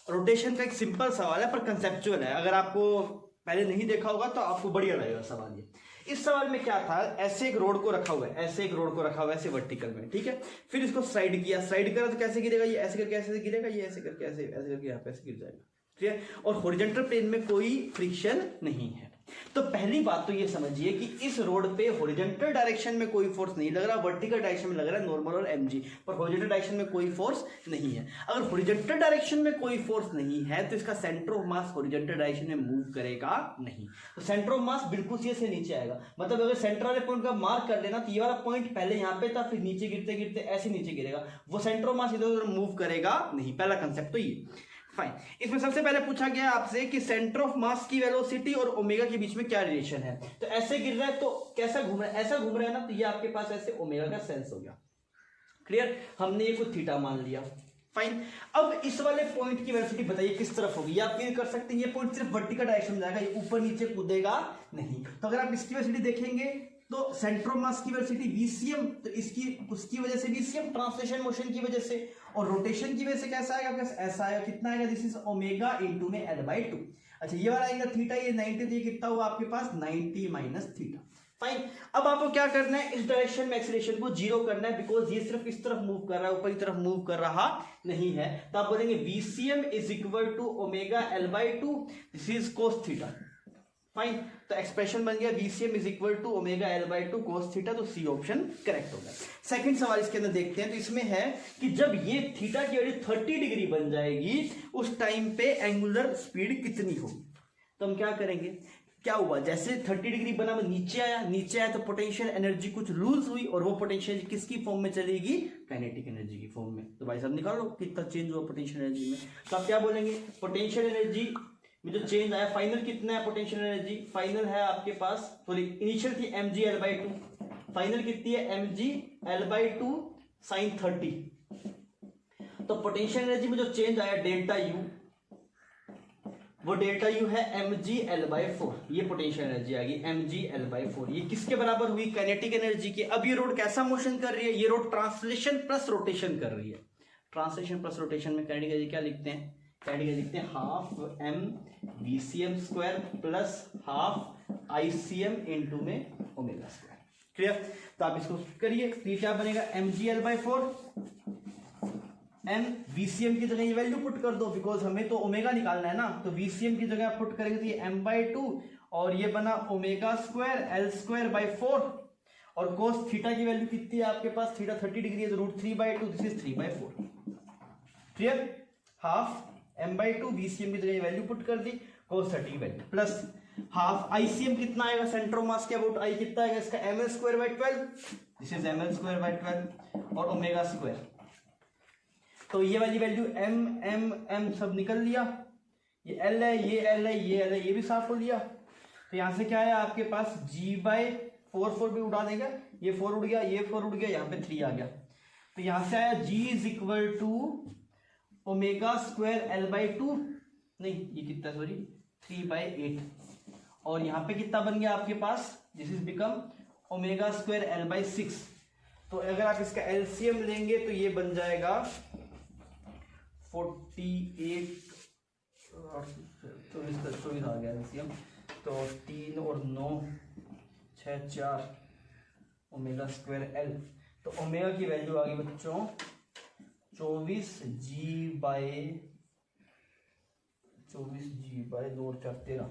रोटेशन का एक सिंपल सवाल है पर कंसेप्चुअल है, अगर आपको पहले नहीं देखा होगा तो आपको बढ़िया लगेगा सवाल। ये इस सवाल में क्या था, ऐसे एक रोड को रखा हुआ है, ऐसे एक रोड को रखा हुआ है ऐसे वर्टिकल में, ठीक है। फिर इसको स्लाइड किया, स्लाइड करा तो कैसे गिरेगा, ये ऐसे करके ऐसे गिरेगा, ये ऐसे करके ऐसे करके यहाँ पे ऐसे गिर जाएगा, ठीक है। और हॉरिजॉन्टल प्लेन में कोई फ्रिक्शन नहीं है। तो पहली बात तो ये समझिए कि इस रोड पे हॉरिजॉन्टल डायरेक्शन में कोई फोर्स नहीं लग रहा, वर्टिकल डायरेक्शन में लग रहा है नॉर्मल और mg, पर हॉरिजॉन्टल डायरेक्शन में कोई फोर्स नहीं है। अगर हॉरिजॉन्टल डायरेक्शन में कोई फोर्स नहीं है तो इसका centre of mass horizontal direction में मूव करेगा नहीं। तो सेंटर ऑफ मास बिल्कुल सीधे से नीचे आएगा। मतलब अगर सेंटर वाले पॉइंट का मार्क कर लेना तो ये वाला पॉइंट पहले यहाँ पे था, फिर नीचे गिरते गिरते ऐसे नीचे गिरेगा, वो सेंटर ऑफ मास इधर उधर मूव करेगा नहीं। पहला कंसेप्ट तो ये फाइन। इसमें सबसे पहले पूछा गया आपसे कि सेंटर ऑफ मास की वेलोसिटी और ओमेगा के बीच में क्या रिलेशन है। तो ऐसे गिर रहा है तो कैसा घूम रहा है, ऐसा घूम रहा है ना, तो ये आपके पास ऐसे ओमेगा का सेंस हो गया, क्लियर। हमने ये कुछ थीटा मान लिया, फाइन। अब इस वाले पॉइंट की वेलोसिटी बताइए किस तरफ होगी, आप क्लियर कर सकते हैं। ये पॉइंट सिर्फ वर्टिकल डायरेक्शन में जाएगा, ये ऊपर नीचे कूदेगा नहीं। तो अगर आप इसकी वेलोसिटी देखेंगे तो सेंटर ऑफ मास की वेलोसिटी VCM, तो इसकी उसकी वजह से VCM ट्रांसलेशन मोशन की वजह से, और रोटेशन की वजह से कैसा आएगा, ऐसा आएगा, कितना आएगा, दिस इज ओमेगा इनटू में l/2। अच्छा ये वाला आएगा थीटा, ये 90, ये कितना हुआ आपके पास 90 माइनस थीटा, फाइन। अब आपको क्या करना है, इस डायरेक्शन में एक्सीलरेशन को 0 करना है, बिकॉज ये सिर्फ इस तरफ मूव कर रहा है, ऊपर की तरफ मूव कर रहा नहीं है। तो आप बोलेंगे VCM is equal to omega l/2, this is cos theta, fine. तो एक्सप्रेशन बन गया VCM is equal to omega l/2 cos theta, तो सी ऑप्शन करेक्ट होगा। सेकंड सवाल इसके अंदर देखते हैं। तो इसमें है कि जब ये थीटा की वैल्यू 30 डिग्री बन जाएगी उस टाइम पे एंगुलर स्पीड कितनी होगी। तो हम क्या करेंगे, क्या हुआ, जैसे 30 डिग्री बना वो नीचे आया तो पोटेंशियल एनर्जी कुछ लूज हुई, और वो पोटेंशियल किसकी फॉर्म में चलेगी, काइनेटिक एनर्जी की फॉर्म में। तो भाई साहब निकालो कितना चेंज हुआ पोटेंशियल एनर्जी में। तो आप क्या बोलेंगे, पोटेंशियल एनर्जी में जो चेंज आया, फाइनल कितना है पोटेंशियल एनर्जी, फाइनल है आपके पास, सॉरी इनिशियल थी mg l/2, फाइनल कितनी है mg l/2 sin 30। तो पोटेंशियल एनर्जी में जो चेंज आया डेल्टा यू, वो डेल्टा यू है mg l/4, ये पोटेंशियल एनर्जी आ गई mg l/4। ये किसके बराबर हुई, काइनेटिक एनर्जी की। अब ये रोड कैसा मोशन कर रही है, ये रोड ट्रांसलेशन प्लस रोटेशन कर रही है। ट्रांसलेशन प्लस रोटेशन में काइनेटिक एनर्जी क्या लिखते हैं, लिखते हैं half m/VCM square plus half ICM into में ओमेगा स्क्वायर, क्लियर। तो आप इसको करिए, तो ये क्या बनेगा mg l/4, m/VCM की जगह ये वैल्यू पुट कर दो, बिकॉज हमें तो ओमेगा निकालना है ना। तो VCM की जगह पुट करेंगे तो ये m/2 और ये बना ओमेगा स्क्वायर l²/4, और कोस थीटा की वैल्यू कितनी है आपके पास, थीटा 30 डिग्री है तो √3/2, this is 3/4, clear. Half m/2 VCM की जगह वैल्यू पुट कर दी, cos 30 की वैल्यू प्लस हाफ ICM कितना आएगा, सेंटर ऑफ मास के अबाउट I कितना आएगा इसका ml²/12, दिस इज ml²/12 और ओमेगा स्क्वायर। तो ये वाली वैल्यू एम एम एम सब निकल लिया, ये एल है, ये एल है, ये एल है, ये भी साफ हो लिया। तो यहाँ से क्या है आपके पास जी बाई 4 भी उड़ा देगा, ये 4 उड़ गया, ये 4 उड़ गया, यहाँ पे 3 आ गया। तो यहाँ से आया g is equal to omega square l by 2, नहीं ये कितना सॉरी 3/8, और यहाँ पे कितना बन गया आपके पास, this is become omega square l by 6। तो अगर आप इसका एलसीएम लेंगे तो ये बन जाएगा 48, तो इसका 24 आ गया एलसीएम, तो 3 और 9 6 4 ओमेगा स्क्वायर एल। तो ओमेगा की वैल्यू आ गई बच्चों 24 जी बाई 2 और 4 13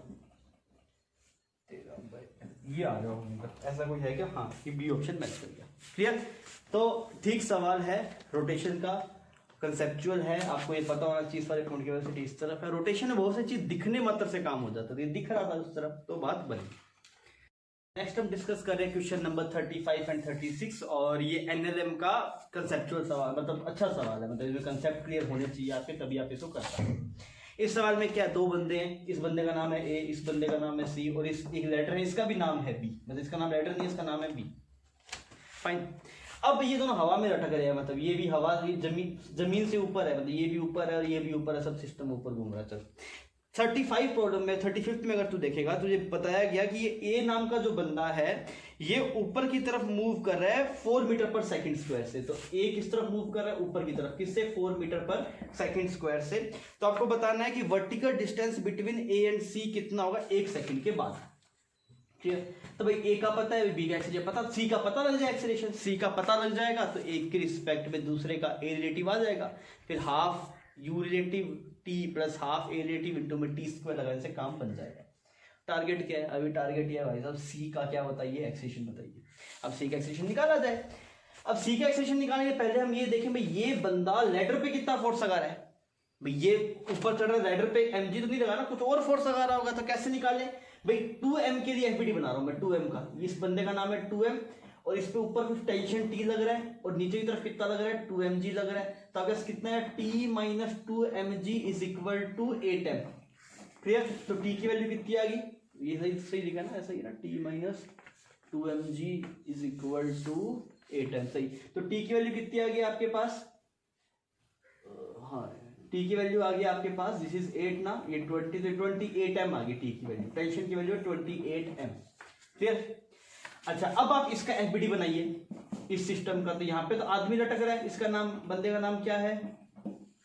ये आ रहा होगा, ऐसा कुछ है क्या? हाँ, ये बी ऑप्शन मैच कर गया। क्लियर? तो ठीक सवाल है, रोटेशन का कंसेप्चुअल है, आपको ये पता होना चाहिए सारे पॉइंट की वजह से इस तरफ है। रोटेशन में बहुत सी चीज दिखने मात्र से काम हो जाता है, दिख रहा था उस तरफ तो बात बनी। नेक्स्ट हम डिस्कस कर रहे हैं क्वेश्चन नंबर 35 एंड 36, और ये एनएलएम का कंसेप्चुअल सवाल, मतलब अच्छा सवाल है, मतलब इसमें कंसेप्ट क्लियर होने चाहिए आपके, तभी आप इसको कर सकते हैं। इस सवाल में क्या, 2 बंदे हैं, इस बंदे का नाम है ए, इस बंदे का नाम है सी, और इस एक लेटर है, इसका भी नाम है बी, मतलब इसका नाम लेटर नहीं, इसका नाम है बी। फाइन। अब ये दोनों हवा में लटक रहे हैं, मतलब ये भी हवा, जमीन से ऊपर है, मतलब ये भी ऊपर है और ये भी ऊपर है, सब सिस्टम ऊपर घूम रहा है। चल 35 प्रॉब्लम में 35 में अगर तू देखेगा तो ये बताया गया कि ये ए नाम का जो बंदा है ये ऊपर की तरफ मूव कर रहा है 4 मीटर पर सेकंड स्क्वायर से। तो ए किस तरफ मूव कर रहा है, ऊपर की तरफ, किससे, 4 मीटर पर सेकंड स्क्वायर से। तो आपको बताना है कि vertical distance between a and c कितना होगा 1 सेकंड के बाद। ठीक है, तो भाई ए का पता है, बी का एक्सेलरेशन पता, सी का पता लग जाए, एक्सेलरेशन सी का पता लग जाएगा तो एक के रिस्पेक्ट में दूसरे का ए रिलेटिव आ जाएगा, फिर half you relative T plus half a relative into में टी स्क्वायर लगाने से काम बन जाएगा। टारगेट क्या है, अभी टारगेट ये है भाई साहब सी का क्या बताइए, एक्सेलरेशन बताइए। अब सी का एक्सेलरेशन निकाला जाए। अब सी का एक्सेलरेशन निकालने के पहले हम ये देखें भाई ये बंदा लैडर पे कितना फोर्स लगा रहा है। भाई ये ऊपर चढ़ रहा है लैडर पे, mg तो नहीं लगा रहा, कुछ और फोर्स लगा रहा होगा, तो कैसे निकाले भाई। 2m के लिए एफबीडी बना रहा हूं मैं, 2m का, इस बंदे का नाम है 2m, और इस पे ऊपर कुछ टेंशन T लग रहा है और नीचे की तरफ कितना लग रहा है 2mg लग रहा है। तो अगर कितना है T minus 2mg is equal to 8m। Clear? तो T की वैल्यू कितनी आ गई, ये सही लिखा ना, ऐसा ही ना, T minus 2mg is equal to 8m, सही। तो T की वैल्यू कितनी आ गई आपके पास, हाँ T की वैल्यू आ गई आपके पास, दिस इज 8 ना, ये 20 तो 28m आ गई T की वैल्यू, टेंशन की वैल्यू 28m। क्लियर? अच्छा, अब आप इसका एफबीडी बनाइए इस सिस्टम का। तो यहाँ पे तो आदमी लटक रहा है, इसका नाम, बंदे का नाम क्या है,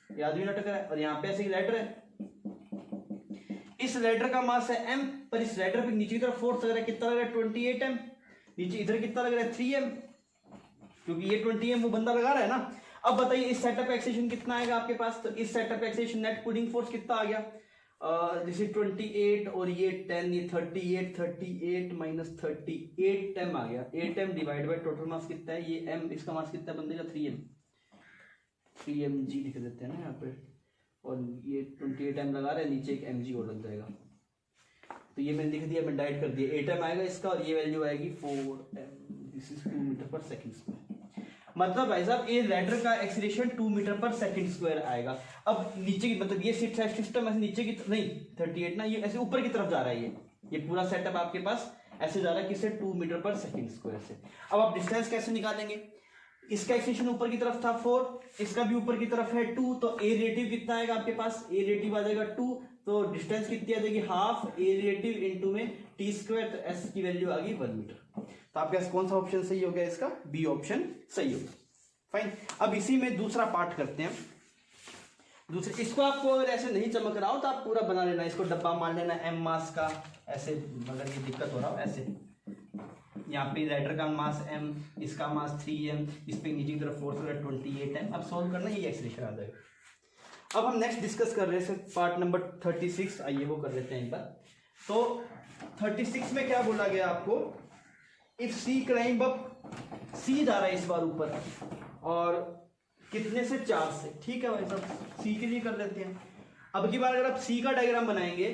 ये आदमी लटक रहा है, और यहाँ पे ऐसे ही लेटर है। इस लेटर का मास है m, पर इस लेटर पे नीचे की तरफ फोर्स लग रहा है, कितना लग रहा है 28m, नीचे इधर कितना लग रहा है 3m, क्योंकि ये 20m वो बंदा लगा रहा है ना। अब बताइए इस सेटअप एक्सेलरेशन कितना आएगा आपके पास। तो इस setup acceleration net pulling force कितना आ गया, दिस इज 28 और ये 10, ये 38 माइनस 38m आ गया। 8m divide by total mass कितना है, ये m, इसका मास कितना है बंदे का 3mg लिख देते हैं ना यहाँ पे, और ये 28m लगा रहे हैं, नीचे एक mg और लग जाएगा। तो ये मैंने लिख दिया, मैंने डाइट कर दिया, 8m आएगा इसका, और ये वैल्यू आएगी 4m, दिस इज 2 मीटर पर सेकंड स्क्वायर। मतलब भाई साहब ये लेटर का एक्सीलरेशन 2 मीटर पर सेकंड स्क्वायर आएगा। अब नीचे की, मतलब ये सिस्टम ऐसे नीचे की नहीं 38 ना, ये ऐसे ऊपर की तरफ जा रहा है, ये पूरा सेटअप आपके पास ऐसे जा रहा है, किससे, 2 मीटर पर सेकंड स्क्वायर से। अब आप डिस्टेंस कैसे निकालेंगे, इसका एक्सेलरेशन ऊपर की तरफ था 4, इसका भी ऊपर की तरफ है 2, तो ए रिलेटिव कितना आएगा आपके पास, ए रिलेटिव आ जाएगा 2, तो डिस्टेंस कितनी आ जाएगी, हाफ ए रिलेटिव इंटू में टी स्क्वायर, तो एस की वैल्यू आ गई 1 मीटर। तो आपके पास कौन सा ऑप्शन सही हो गया, इसका बी ऑप्शन सही होगा। फाइन। अब इसी में दूसरा पार्ट करते हैं। दूसरे, इसको आपको अगर ऐसे नहीं चमक रहा हो तो आप पूरा बना लेना, इसको डब्बा मान लेना m मास का, ऐसे अगर ये दिक्कत हो रहा हो ऐसे, यहाँ पे लेटर का मास m, इसका मास 3m, इस पे नीचे की तरफ फोर्स हो रहा है 28m। अब सॉल्व करना, ये एक्सेलरेशन आ जाएगा। अब हम नेक्स्ट डिस्कस कर रहे हैं पार्ट नंबर 36, आइए वो कर लेते हैं एक बार। तो 36 में क्या बोला गया आपको, इफ सी क्लाइंब अप, सी जा रहा है इस बार ऊपर, और कितने से 4 से, ठीक है भाई साहब, सी के लिए कर लेते हैं। अब की बार अगर आप सी का डायग्राम बनाएंगे,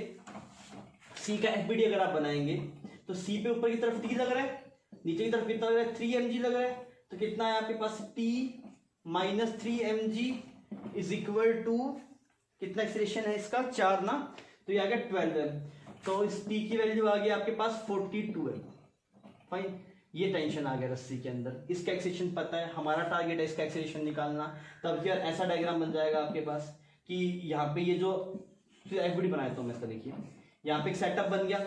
सी का एफबीडी अगर आप बनाएंगे, तो सी पे ऊपर की तरफ टी लग रहा है, नीचे की तरफ कितना लग रहा है 3mg लग रहा है, तो कितना है आपके पास T minus 3mg is equal to कितना एक्सीलरेशन है इसका 4 ना, तो ये आ गया 12 है, तो इस p की वैल्यू आ गई आपके पास 42 है। फाइन, ये टेंशन आ गया रस्सी के अंदर, इसका एक्सीलरेशन पता है, हमारा टारगेट है इसका एक्सीलरेशन निकालना। तब यार ऐसा डायग्राम बन जाएगा आपके पास कि यहाँ पे ये जो एफबीडी बनाया तो मैं इसका, देखिए यहाँ पे एक सेटअप बन गया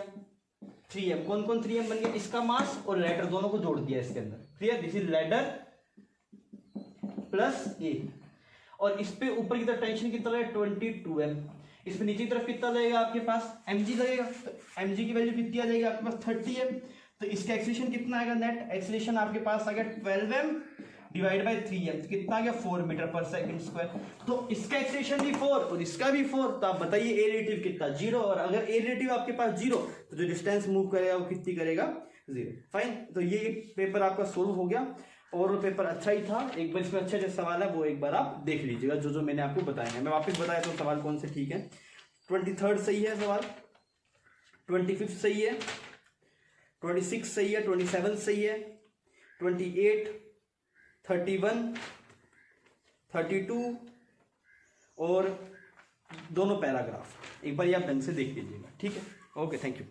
3m, कौन कौन 3m बन गया, इसका मास और लैडर दोनों को जोड़ दिया इसके अंदर। Clear, this is ladder plus a, और इस पे ऊपर की तरफ टेंशन कितना लगेगा 22m, इस पे नीचे की तरफ कितना लगेगा आपके पास mg लगेगा, तो mg की वैल्यू कितनी आ जाएगी आपके पास 30m, तो इसका एक्सीलरेशन कितना आएगा, नेट एक्सीलरेशन आपके पास आ गया 12m डिवाइड बाय 3m, तो कितना आ गया 4 मीटर पर सेकंड स्क्वायर। तो इसका एक्सीलरेशन भी 4 और इसका भी 4, तो आप बताइए ए रिलेटिव कितना 0, और अगर ए रिलेटिव आपके पास 0 तो जो डिस्टेंस मूव करेगा वो कितनी करेगा 0। फाइन, तो ये पेपर आपका सोल्व हो गया, और वो पेपर अच्छा ही था। एक बार इसमें अच्छे अच्छे सवाल है वो एक बार आप देख लीजिएगा, जो जो मैंने आपको बताया है। मैं वापस बताया तो सवाल कौन से ठीक है, 23rd सही है सवाल, 25th सही है, 26 सही है, 27 सही है, 28, 31, 32 और दोनों पैराग्राफ एक बार ये आप ढंग से देख लीजिएगा। ठीक है, ओके, थैंक यू।